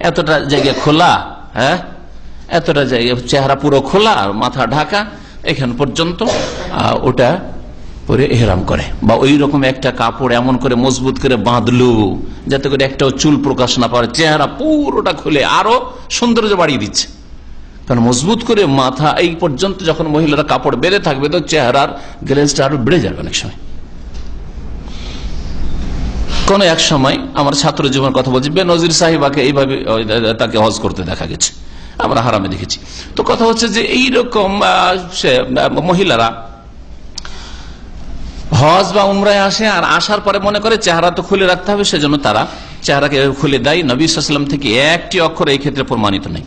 এতটা জায়গা খোলা, হ্যাঁ এতটা জায়গা চেহারা পুরো খোলা আর মাথা ঢাকা এখান পর্যন্ত, ওটা পরে ইহরাম করে। বা ওই রকম একটা কাপড় এমন করে মজবুত করে বাঁধলো যাতে করে একটাও চুল প্রকাশ না পারে, চেহারা পুরোটা খুলে আরো সৌন্দর্য বাড়িয়ে দিচ্ছে। কারণ মজবুত করে মাথা এই পর্যন্ত যখন মহিলারা কাপড় বেঁধে থাকবে তো চেহারার গ্লেজটা আরো বেড়ে যাবে অনেক সময়। কোন এক সময় আমার ছাত্র জীবনের কথা বলছি, বেনজির সাহিবাকে এইভাবে তাকে হজ করতে দেখা গেছে, আমরা হারামে দেখেছি। তো কথা হচ্ছে যে এইরকম মহিলারা হজ বা উমরায় আসে আর আসার পরে মনে করে চেহারা তো খুলে রাখতে হবে, সেজন্য তারা চেহারাকে খুলে দেয়। নবী সাল্লাল্লাহু আলাইহি ওয়াসাল্লাম থেকে একটি অক্ষর এই ক্ষেত্রে প্রমাণিত নেই।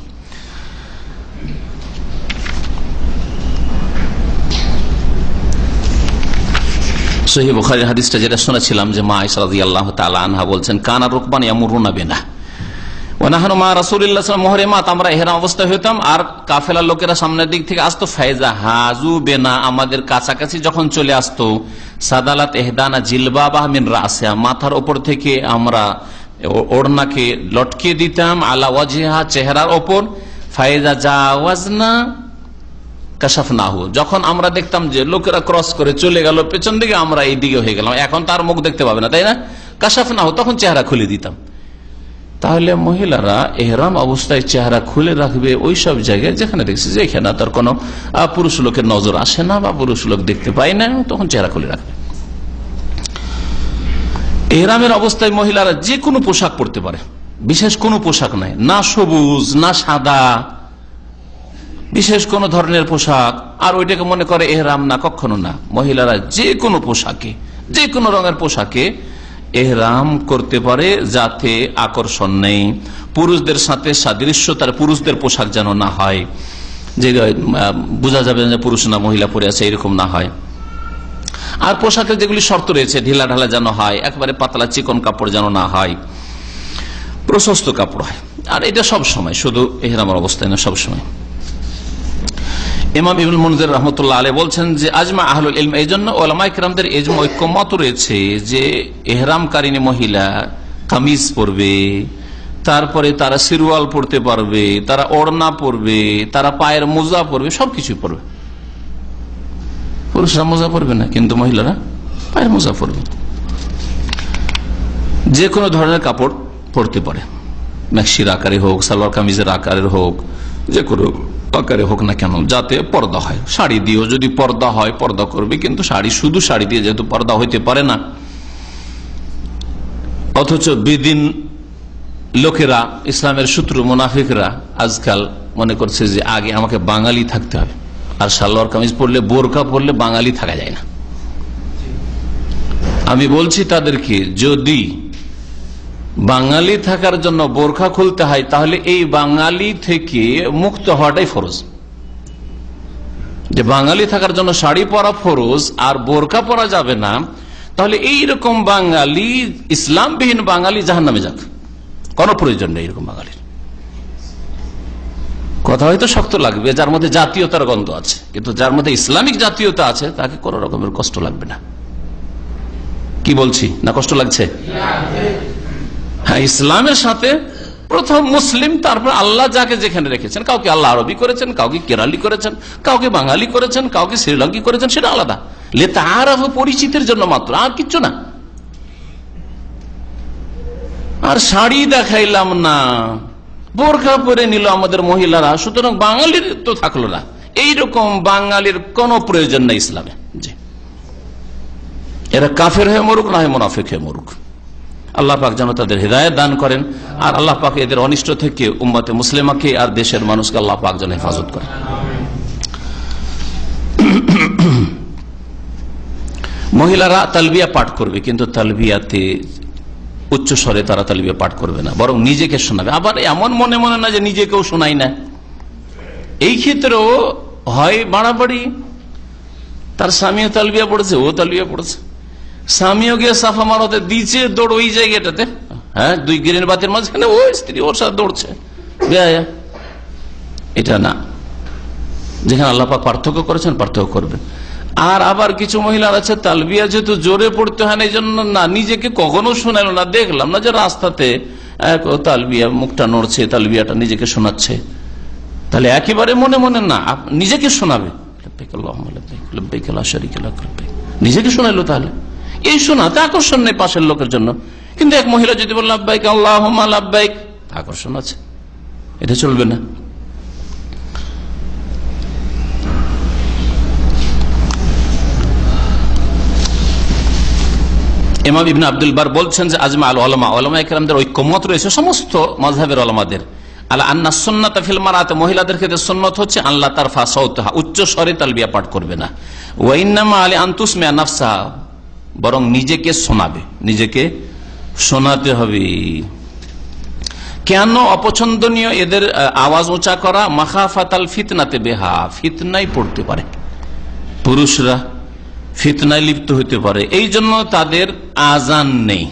সহিহ বুখারীর হাদিসটা যেটা শুনেছিলাম যে মা আয়েশা রাদিয়াল্লাহু তাআলা আনহা বলছেন, কানা রুকবান ইয়ামুরুনা বিনা ওয়া নাহনু মা রাসূলিল্লাহ সাল্লাল্লাহু আলাইহি ওয়াসাল্লাম মুহরিমাত, আমরা ইহরাম অবস্থায় হইতাম আর কাফেলার লোকেরা সামনের দিক থেকে আসতো, ফায়জা হাজু বিনা, আমাদের কাছাকাছি যখন চলে আসতো, সাদালাত ইহদানা জিলবাবাহ মিন রাসিহা, মাথার উপর থেকে আমরা ওড়নাকে লটকে দিতাম, আলা ওয়াজহিহা, চেহারার উপর, ফায়জা জাওয়াজনা কাশাফনাহু, যখন আমরা দেখতাম যে লোকেরা ক্রস করে চলে গেল পেছন দিকে, আমরা এই দিকে হয়ে গেলাম, এখন তার মুখ দেখতে পাবে না, তাই না, কাশাফনাহু, তখন চেহারা খুলে দিতাম। তাহলে মহিলারা ইহরাম অবস্থায় চেহারা খুলে রাখবে ওই সব জায়গায় যেখানে দেখছে যে এখানে তার কোনো পুরুষ লোকের নজর আসে না বা পুরুষ লোক দেখতে পায় না, তখন চেহারা খুলে রাখবে। ইহরামের অবস্থায় মহিলারা যে কোনো পোশাক পরতে পারে, বিশেষ কোনো পোশাক নাই, না সবুজ না সাদা, বিশেষ কোন ধরনের পোশাক, আর ওইটাকে মনে করে ইহরাম না, কখনো না। মহিলারা যে কোনো পোশাকে, যে কোনো রঙের পোশাকে ইহরাম করতে পারে, যাতে আকর্ষণ নেই, পুরুষদের সাথে সাদৃশ্যতার, পুরুষদের পোশাক যেন না হয়, যে বোঝা যাবে যে পুরুষ না মহিলা পরে আছে এরকম না হয়। আর পোশাকের যেগুলি শর্ত রয়েছে, ঢিলা ঢালা যেন হয়, একবারে পাতলা চিকন কাপড় যেন না হয়, প্রশস্ত কাপড় হয়। আর এটা সব সময়, শুধু ইহরামের অবস্থায় না, সব সময়। ইমাম ইবনুল মুনজির রাহমাতুল্লাহ আলাইহি বলছেন যে আজমা আহলুল ইলম, এই জন্য উলামায়ে কেরামদের ইজমা ঐক্যমত রয়েছে যে ইহরামকারিনী মহিলা কামিজ পরবে, তারপরে তারা সিরওয়াল পরতে পারবে, তারা ওড়না পরবে, তারা পায়ের মোজা পরবে, সবকিছু পরবে। পুরুষরা মোজা পরবে না, কিন্তু মহিলারা পায়ের মোজা পরবে। যে কোনো ধরনের কাপড় পরতে পারে, ম্যাক্সির আকারে হোক, সালোয়ার কামিজের আকারের হোক, যে কোনো আকারে হোক না কেন, যাতে পর্দা হয়। শাড়ি দিয়েও যদি পর্দা হয় পর্দা করবে, কিন্তু শুধু শাড়ি দিয়ে যেহেতু পর্দা হইতে পারে না, অথচ বেদিন লোকেরা, ইসলামের শত্রু মুনাফিকরা আজকাল মনে করছে যে আগে আমাকে বাঙালি থাকতে হবে, আর সালোয়ার কামিজ পরলে, বোরকা পরলে বাঙালি থাকা যায় না। আমি বলছি তাদেরকে, যদি বাঙালি থাকার জন্য বোরখা খুলতে হয়, তাহলে এই বাঙালি থেকে মুক্ত হওয়াটাই ফরজ। যে বাঙালি থাকার জন্য শাড়ি পরা ফরজ আর বোরখা পরা যাবে না, তাহলে এইরকম বাঙালি, ইসলামবিহীন বাঙালি জাহান্নামে যাক, কোনো প্রয়োজন নেই এরকম বাঙালির। কথা হয়তো শক্ত লাগবে, যার মধ্যে জাতীয়তার গন্ধ আছে, কিন্তু যার মধ্যে ইসলামিক জাতীয়তা আছে তাকে কোন রকমের কষ্ট লাগবে না। কি বলছি না, কষ্ট লাগছে? হ্যাঁ, ইসলামের সাথে প্রথম মুসলিম, তারপর আল্লাহ যাকে যেখানে রেখেছেন, কাউকে আল্লাহ আরবি করেছেন, কাউকে কেরালি করেছেন, কাউকে বাঙালি করেছেন, কাউকে শ্রীলঙ্কি করেছেন, সেটা আলাদা, লিতাআরাফু, পরিচিতির জন্য মাত্র, আর কিচ্ছু না। আর শাড়ি দেখাইলাম না, বোরখা পরে নিল আমাদের মহিলারা, সুতরাং বাঙালির তো থাকলো না। এইরকম বাঙালির কোনো প্রয়োজন নেই ইসলামে। জি, এরা কাফের হয়ে মরুক, না হয় মুনাফিক হয়ে মরুক। আল্লাহ পাক যেন তাদের হিদায়াত দান করেন, আর আল্লাহ পাক এদের অনিষ্ট থেকে উম্মতে মুসলিমাকে আর দেশের মানুষকে আল্লাহ পাক যেন হেফাজত করেন। মহিলারা তালবিয়া পাঠ করবে, কিন্তু তালবিয়াতে উচ্চ স্বরে তারা তালবিয়া পাঠ করবে না, বরং নিজেকে শোনাবে। আবার এমন মনে মনে না যে নিজেকেও শোনাই না, এই ক্ষেত্রেও হয় বাড়াবাড়ি। তার স্বামীও তালবিয়া পড়েছে, ও তালবিয়া পড়েছে, স্বামীও গিয়ে সাফা মারতে দিচ্ছে দৌড় ওই জায়গাটাতে, হ্যাঁ, 2 গ্রিন বাতির মাঝখানে ও স্ত্রী ওর সাথে দৌড়ছে, এটা না। যেখানে আল্লাহ পাক পার্থক্য করেছেন পার্থক্য করবেন। আর আবার কিছু মহিলার আছে তালবিয়া যেহেতু জোরে পড়তে হয় না, এই জন্য না নিজেকে কখনো শোনালো না, দেখলাম না যে রাস্তাতে তালবিয়া মুখটা নড়ছে, তালবিয়াটা নিজেকে শোনাচ্ছে, তাহলে একেবারে মনে মনে না, নিজেকে শোনাবে, নিজেকে শোনাইলো, তাহলে এই শোনাতে আকর্ষণ নেই পাশের লোকের জন্য। কিন্তু এক মহিলা যদি বল লাব্বাইক আল্লাহুম্মা লাব্বাইক, আকর্ষণ আছে, এটা চলবে না। ইমাম ইবনে আব্দুল বার বলছেন যে আজমা আল উলামা, উলামায়ে কেরামদের ঐক্যমত রয়েছে সমস্ত মাযহাবের উলামাদের, আলা আন্না সুন্নাতা ফিল মারাত, মহিলাদের ক্ষেত্রে সুন্নাত হচ্ছে আল্লাহ তারফা সাউতাহা, উচ্চ স্বরে তালবিয়া পাঠ করবে না, ওয়া ইন্নামা আলি আন তুসমিআ নাফসাহা, বরং নিজেকে শোনাবে, নিজেকে শোনাতে হবে। কেন অপছন্দনীয় এদের আওয়াজ উঁচা করা? মাখাফাতাল ফিতনাতে বেহা, ফিতনায় পড়তে পারে, পুরুষরা ফিতনায় লিপ্ত হতে পারে, এই জন্য তাদের আজান নেই,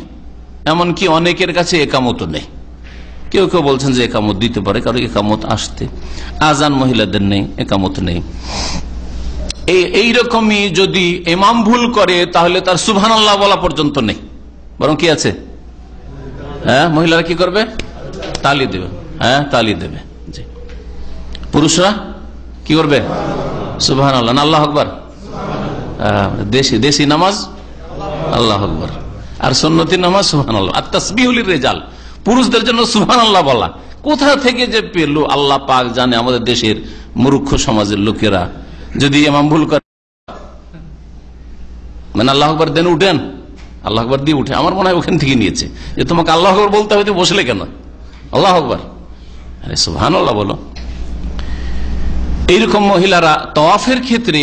এমনকি অনেকের কাছে একামত নেই। কেউ কেউ বলছেন যে একামত দিতে পারে, কারণ একামত আসতে, আজান মহিলাদের নেই, একামত নেই। এইরকমই যদি ইমাম ভুল করে তাহলে তার সুবহানাল্লাহ বলা পর্যন্ত নেই, বরং কি আছে, হ্যাঁ, মহিলারা কি করবে? তালি দেবে, হ্যাঁ, তালি দেবে। জি, পুরুষরা কি করবে? সুবহানাল্লাহ, আল্লাহু আকবার, দেশি নামাজ আল্লাহু আকবার, আর সুন্নতি নামাজ সুবহানাল্লাহ। আর তাসবিহু লিররিজাল, পুরুষদের জন্য সুবহানাল্লাহ বলা কোথা থেকে যে পেল আল্লাহ পাক জানে। আমাদের দেশের মূর্খ সমাজের লোকেরা যদি ইমাম ভুল করে, মানে আল্লাহু আকবার দেন উঠেন, আল্লাহু আকবার দিয়ে উঠে, আমার মনে হয় ওখান থেকে নিয়েছে যে তোমাকে আল্লাহু আকবার বলতে হবে, বসলে কেন আল্লাহু আকবার, আরে সুবহানাল্লাহ বলো। এইরকম মহিলারা তাওয়াফের ক্ষেত্রে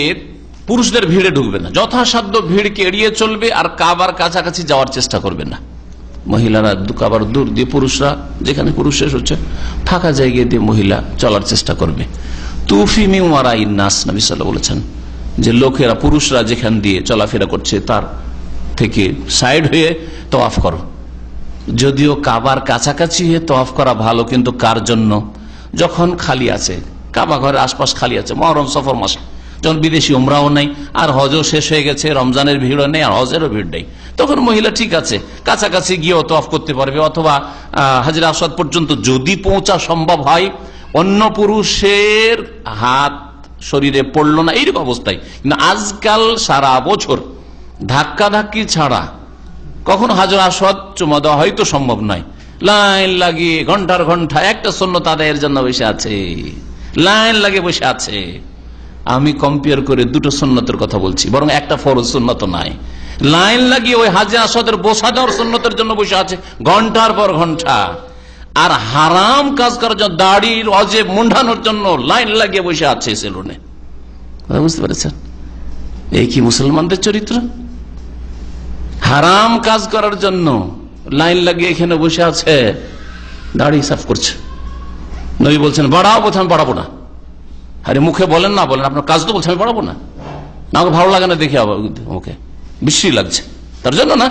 পুরুষদের ভিড়ে ঢুকবে না, যথাসাধ্য ভিড়কে এড়িয়ে চলবে, আর কাবার কাছাকাছি যাওয়ার চেষ্টা করবে না। মহিলারা কাবার দূর দিয়ে, পুরুষরা যেখানে পুরুষ শেষ হচ্ছে ফাঁকা জায়গায় দিয়ে মহিলা চলার চেষ্টা করবে। তুফি মিন ওয়ারাইন নাস, নবী সাল্লাল্লাহু আলাইহি ওয়াসাল্লাম বলেছেন যে লোকেরা, পুরুষরা যেখান দিয়ে চলাফেরা করছে তার থেকে সাইড হয়ে তাওয়াফ করো। যদিও কাবার কাছাকাছি হয়ে তাওয়াফ করা ভালো, কিন্তু কার জন্য? যখন খালি আছে, কাবা ঘরের আশপাশ খালি আছে, মুহররম সফর মাস, যখন বিদেশি উমরাও নেই, আর হজও শেষ হয়ে গেছে, রমজানের ভিড়ও নেই, আর হজেরও ভিড় নেই, তখন মহিলা ঠিক আছে, কাছাকাছি গিয়েও তাওয়াফ করতে পারবে, অথবা হাজরে আসওয়াদ পর্যন্ত যদি পৌঁছা সম্ভব হয়, অন্য পুরুষের হাত শরীরে পড়লো না, এইরকম অবস্থায়। কিন্তু আজকাল সারা বছর ধাক্কাধাক্কি ছাড়া কখনো হাজর আসওয়াদ চুমা দেওয়া হয়তো সম্ভব নয়, লাইন লাগিয়ে ঘন্টার ঘন্টা একটা সুন্নত আদায়ের জন্য বসে আছে, লাইন লাগিয়ে বসে আছে। আমি কম্পেয়ার করে দুটো সুন্নতের কথা বলছি, বরং একটা ফরজ সুন্নত নাই, লাইন লাগিয়ে ওই হাজরে আসওয়াদের বসা দেওয়ার সুন্নতের জন্য বসে আছে ঘন্টার পর ঘন্টা। আর হারাম কাজ করার জন্য, দাড়ির অজেব মুন্ডানোর জন্য লাইন লাগিয়ে বসে আছে সেলুনে। বুঝতে পেরেছেন? এই কি মুসলমানদের চরিত্র? হারাম কাজ করার জন্য লাইন লাগিয়ে এখানে বসে আছে, দাড়ি সাফ করছে। নবী বলছেন বাড়াও, বলছে আমি বাড়াবো না। আরে মুখে বলেন না, বলেন আপনার কাজ তো বলছে আমি বাড়াবো না, আমাকে ভালো লাগে না দেখে, আবার ওকে বিশ্রী লাগছে তার জন্য না।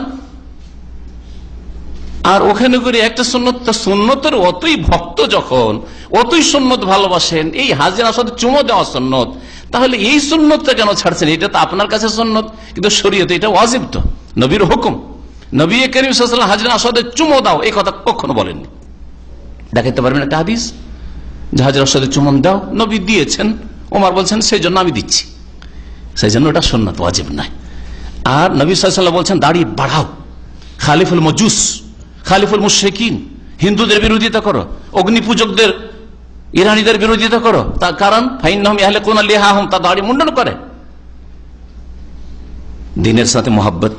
আর ওখানে করে একটা সুন্নতের অতই ভক্ত যখন, অতই সুন্নত ভালোবাসেন, এই হাজরে আসওয়াদে চুমো দেওয়া সুন্নত, তাহলে এই সুন্নতটা কেন ছাড়ছেন? এটা তো আপনার কাছে সুন্নত, কিন্তু শরীয়তে এটা ওয়াজিব, তো নবীর হুকুম। নবী করিম সাল্লাল্লাহু আলাইহি ওয়াসাল্লাম হাজরে আসওয়াদে চুমো দাও এই কথা কখনো বলেননি। দেখাতে পারবেন একটা হাদিস যে হাজরে আসওয়াদে চুমন দাও, নবী দিয়েছেন, ওমর বলছেন সেই জন্য আমি দিচ্ছি, সেই জন্য এটা সুন্নাত, ওয়াজিব নাই। আর নবী সাল্লাল্লাহু আলাইহি ওয়াসাল্লাম বলছেন দাড়ি বাড়াও, খালিফুল মজুস, খালিফুল মুশরিকিন, হিন্দুদের বিরোধিতা করো, অগ্নি পূজকদের, ইরানীদের বিরোধিতা করো, তার কারণ ফাইন্নাহুম ইয়াহলিকুনা লিহাহুম, তা দাড়ি মুন্ডন করে। দ্বীনের সাথে মহব্বত,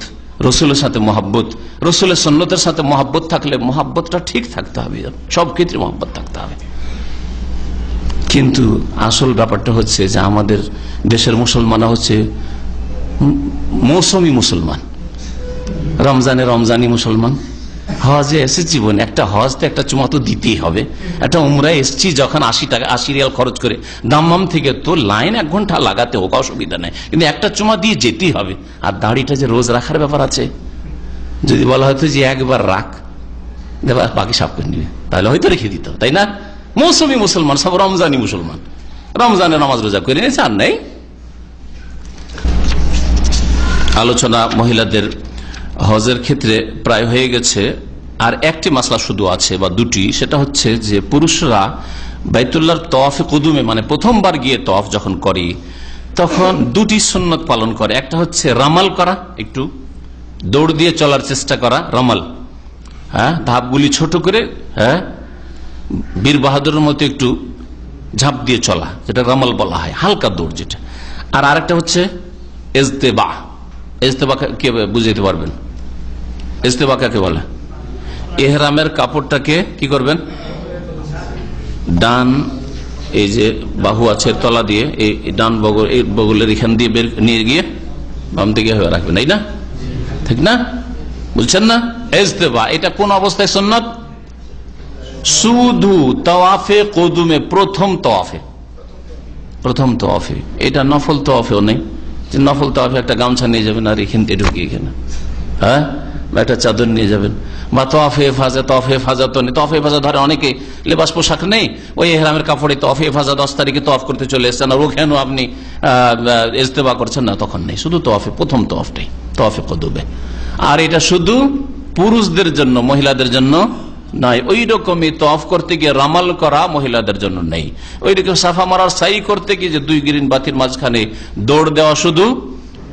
রসুলের সাথে মহব্বত, রসুলের সুন্নতের সাথে মহব্বত থাকলে মহব্বতটা ঠিক থাকতে হবে, সব ক্ষেত্রে মহব্বত থাকতে হবে। কিন্তু আসল ব্যাপারটা হচ্ছে যে আমাদের দেশের মুসলমানরা হচ্ছে মৌসুমি মুসলমান, রমজানে রমজানি মুসলমান। হজে এসে জীবন একটা হজ তো একটা চুমা তো দিতেই হবে। একটা উমরায় এসছি যখন 80 রিয়াল খরচ করে দাম্মাম থেকে, তো লাইন 1 ঘন্টা লাগাতে হোক অসুবিধা নেই, কিন্তু একটা চুমা দিয়ে যেতেই হবে। আর দাড়িটা যে রোজ রাখার ব্যাপার আছে, যদি বলা হয়তো যে একবার রাখ, বাকি সাফ করে নিবে, তাহলে হয়তো রেখে দিত, তাই না? মৌসুমি মুসলমান, সব রমজানি মুসলমান, রমজানের নামাজ রোজা করে নিয়েছে আর নেই। আলোচনা মহিলাদের হজের ক্ষেত্রে প্রায় হয়ে গেছে। আর একটি মাসলা শুধু আছে বা দুটি, সেটা হচ্ছে যে পুরুষরা বাইতুল্লাহর তওয়াফে কুদুমে, মানে প্রথমবার গিয়ে তওয়াফ যখন করে তখন দুটি সুন্নত পালন করে। একটা হচ্ছে রামাল করা, একটু দৌড় দিয়ে চলার চেষ্টা করা, রামাল, হ্যাঁ, ধাপগুলি ছোট করে, হ্যাঁ, বীর বাহাদুরের মতো একটু ঝাঁপ দিয়ে চলা, যেটা রামাল বলা হয়, হালকা দৌড় যেটা। আর আরেকটা হচ্ছে ইজতেবা। ইজতেবা কে বুঝাইতে পারবেন? ইজতেবা কাকে বলে? এহরামের কাপড়টাকে কি করবেন, ডান এই যে বাহু আছে তলা দিয়ে, এই ডান বগল, এই বগলের এখান দিয়ে বের নিয়ে গিয়ে বাম দিকে রাখবেন, এই না? ঠিক না? বুঝছেন না? ইজতেবা এটা কোন অবস্থায় সুন্নাত? শুধু তাওয়াফে কুদুমে, প্রথম তাওয়াফে, প্রথম তাওয়াফে। এটা নফল তাওয়াফেও নেই, যে নফল তাওয়াফে একটা গামছা নিয়ে যাবেন আর এখান থেকে ঢুকিয়ে এখানে, হ্যাঁ, একটা চাদর নিয়ে যাবেন। বা তওয়াফে ফাজা, তওয়াফে ফাজা তো নেই, তওয়াফে ফাজা ধরে অনেকে লেবাস পোশাক নেই, ওই ইহরামের কাপড়ে তওয়াফে ফাজা 10 তারিখে তওয়াফ করতে চলে এসেছেন, আর ওখানেও আপনি ইজতেবা করছেন না, তখন নেই। শুধু তওয়াফে, প্রথম তওয়াফটাই তওয়াফে কুদুমে। আর এটা শুধু পুরুষদের জন্য, মহিলাদের জন্য নয়। ওই রকমই তওয়াফ করতে গিয়ে রামাল করা মহিলাদের জন্য নেই। ওই রকম সাফা মারার সাই করতে গিয়ে যে 2 গ্রিন বাতির মাঝখানে দৌড় দেওয়া শুধু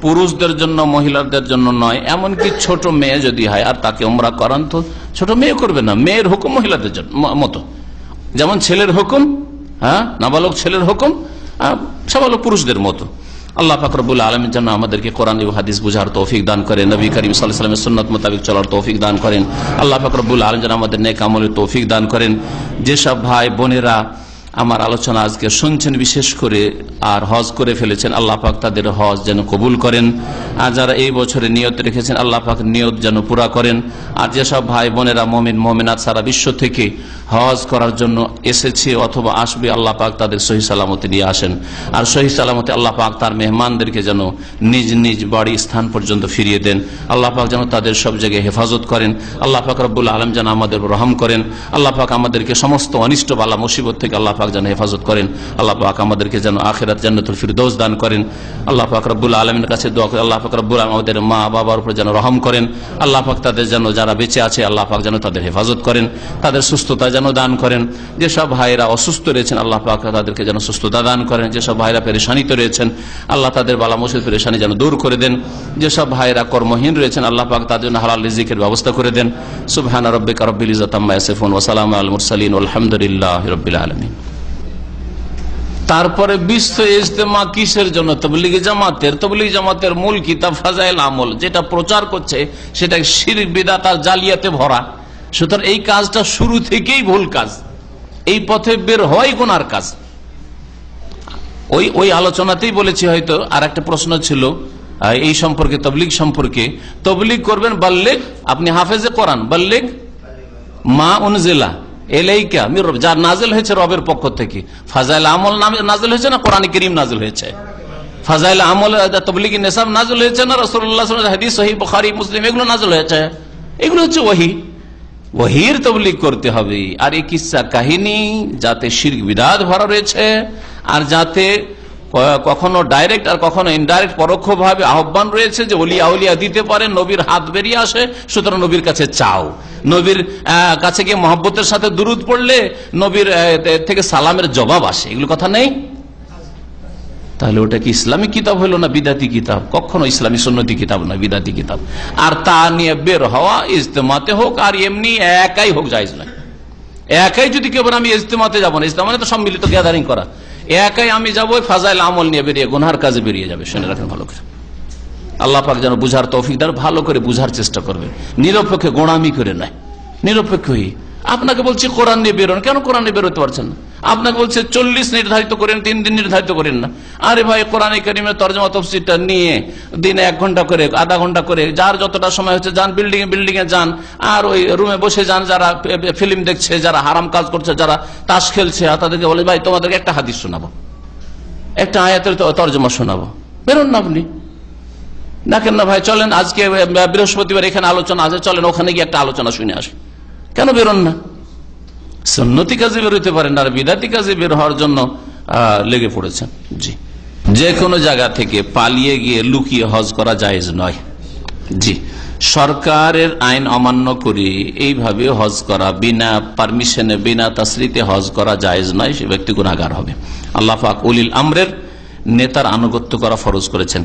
পুরুষদের জন্য, মহিলাদের জন্য নয়। এমনকি ছোট মেয়ে যদি হয় আর তাকে উমরা করান, তো ছোট মেয়ে করবে না, মেয়ের হুকুম মহিলাদের জন্য মতো, যেমন ছেলের হুকুম, হ্যাঁ, নাবালক ছেলের হুকুম সাবালক পুরুষদের মতো। আল্লাহ পাক রব্বুল আলামিন যেন আমাদেরকে কোরআন এবং হাদিস বুঝার তৌফিক দান করেন, নবী করিম সাল্লাল্লাহু আলাইহি ওয়াসাল্লামের সুন্নাত মোতাবেক চলার তৌফিক দান করেন। আল্লাহ পাক রব্বুল আলামিন যেন আমাদের নেক আমলের তৌফিক দান করেন। যেসব ভাই বোনেরা আমার আলোচনা আজকে শুনছেন, বিশেষ করে আর হজ করে ফেলেছেন, আল্লাহ পাক তাদের হজ যেন কবুল করেন। আর যারা এই বছরে নিয়ত রেখেছেন, আল্লাহ পাক নিয়ত যেন পুরা করেন। আর যেসব ভাই বোনেরা মুমিন মুমিনাত সারা বিশ্ব থেকে হজ করার জন্য এসেছে অথবা আসবে, আল্লাহ পাক তাদের সহি সালামতে নিয়ে আসেন। আর সহি সালামতে আল্লাহ পাক তার মেহমানদেরকে যেন নিজ নিজ বাড়ি স্থান পর্যন্ত ফিরিয়ে দেন। আল্লাহ পাক যেন তাদের সব জায়গায় হেফাজত করেন। আল্লাহ পাক রব্বুল আলম যেন আমাদের রহম করেন। আল্লাহ পাক আমাদেরকে সমস্ত অনিষ্ট বালা মুসিবত থেকে আল্লাহ পাক যেন হেফাজত করেন। আল্লাহ পাক আমাদেরকে যেন আখিরাত জান্নাতুল ফিরদৌস দান করেন। আল্লাহ পাক রব্বুল আলমের কাছে দোয়া করি, আল্লাহ পাক রব্বুল আলম আমাদের মা বাবার উপর যেন রহম করেন। আল্লাহ পাক তাদের যেন, যারা বেঁচে আছে, আল্লাহ পাক যেন তাদের হেফাজত করেন, তাদের সুস্থতা যেন দান করেন। যেসব ভাইরা অসুস্থ রয়েছেন, আল্লাহ পাক তাদেরকে যেন সুস্থতা দান করেন। যেসব ভাইরা পেরেশানিতে রয়েছেন, আল্লাহ তাদের বালা মুসিবত পেরেশানি যেন দূর করে দেন। যেসব ভাইরা কর্মহীন রয়েছেন, আল্লাহ পাক তাদের জন্য হালাল রিজিকের ব্যবস্থা করে দেন। সুবহান রাব্বিকা রাব্বিল ইজ্জাতি আম্মা ইয়াসিফুন ওয়া সালামুন আলাল মুরসালিন আলহামদুলিল্লাহি রাব্বিল আলামিন। তারপরে বিশ্ব ইজতেমা কিসের জন্য? তাবলীগী জামাতের। তাবলীগী জামাতের মূল কিতাব ফাজাইল আমল, যেটা প্রচার করছে সেটা শিরক বিদআত আর জালিয়াতে ভরা। সুতরাং এই কাজটা শুরু থেকেই ভুল কাজ, এই পথে বের হওয়াই গুনার কাজ। ওই আলোচনাতেই বলেছি। হয়তো আর একটা প্রশ্ন ছিল এই সম্পর্কে, তাবলীগ সম্পর্কে। তাবলীগ করবেন বাল্লিগ, আপনি হাফেজে কোরআন, বাল্লিগ মা উনজিলা এলাইকা মির রব, যা নাজিল হয়েছে রবের পক্ষ থেকে। ফাজাইল আমল নাজিল হয়েছে না কোরআন কারীম নাজিল হয়েছে? ফাজাইল আমল তাবলীগী নিসাব নাজিল হয়েছে না রাসূলুল্লাহ সাল্লাল্লাহু আলাইহি ওয়াসাল্লাম হাদিস সহিহ বুখারী মুসলিম এগুলো নাজিল হয়েছে? এগুলো হচ্ছে ওহী। ওহীর তাবলীগ করতে হবে। আর এই কিসসা কাহিনী যাতে শিরক বিদআত ভরা রয়েছে, আর যাতে কখনো ডাইরেক্ট আর কখনো ইনডাইরেক্ট পরোক্ষভাবে আহ্বান রয়েছে যে ওলিয়া আউলিয়া দিতে পারে, নবীর হাত বেরিয়ে আসে, সুতরাং নবীর কাছে চাও। নবীর কাছে গিয়ে মহব্বতের সাথে দুরুদ পড়লে নবীর থেকে সালামের জবাব আসে, এগুলো কথা নেই? তাহলে ওটা কি ইসলামী কিতাব হলো না বিদাতি কিতাব? কখনো ইসলামী সুন্নতি কিতাব না, বিদাতি কিতাব। আর তা নিয়ে বের হওয়া ইজতেমাতে হোক আর এমনি একাই হোক জায়েজ নয়। একাই যদি কেউ আমি ইজতেমাতে যাবো না, ইজতেমা মানে তো সম্মিলিত গ্যাদারিং করা, একাই আমি যাবো ফাজাইল আমল নিয়ে বেরিয়ে গুনহার কাজে বেরিয়ে যাবে। শুনে রাখেন ভালো করে। আল্লাহ পাক যেন বুঝার তৌফিক দেন, ভালো করে বুঝার চেষ্টা করবে, নিরপেক্ষ গোঁড়ামি করে নয়। নিরপেক্ষই। আপনাকে বলছি কোরআন নিয়ে বেরোন, কেন কোরআন নিয়ে বেরোতে পারছেন না? আপনাকে বলছে 40 নির্ধারিত করেন, 3 দিন নির্ধারিত করেন না। আরে ভাই, কোরআন কারীমের তরজমা তাফসীরটা নিয়ে দিনে 1 ঘন্টা করে, আধা ঘন্টা করে, যার যতটা সময় হচ্ছে যান, বিল্ডিং এ যান, আর ওই রুমে বসে যান, যারা ফিল্ম দেখছে, যারা হারাম কাজ করছে, যারা তাস খেলছে, তাদেরকে বলে ভাই তোমাদেরকে একটা হাদিস শোনাবো, একটা আয়াতের তরজমা শোনাবো, বেরোন না আপনি। না কেন না ভাই, চলেন আজকে বৃহস্পতিবার এখানে আলোচনা আছে, চলেন ওখানে গিয়ে একটা আলোচনা শুনে আসি, কেন বেরোন না? সুন্নতি কাজে বেরোতে পারেন, আর বিদাতি কাজে বের হওয়ার জন্য লেগে পড়েছেন। জি, যে কোনো জায়গা থেকে পালিয়ে গিয়ে লুকিয়ে হজ করা জায়েজ নয়। জি, সরকারের আইন অমান্য করে এইভাবে হজ করা, বিনা পারমিশনে, বিনা তাসরিতে হজ করা জায়েজ নয়, সে ব্যক্তি গুনাহগার হবে। আল্লাহ পাক উলিল আমরের নেতার আনুগত্য করা ফরজ করেছেন।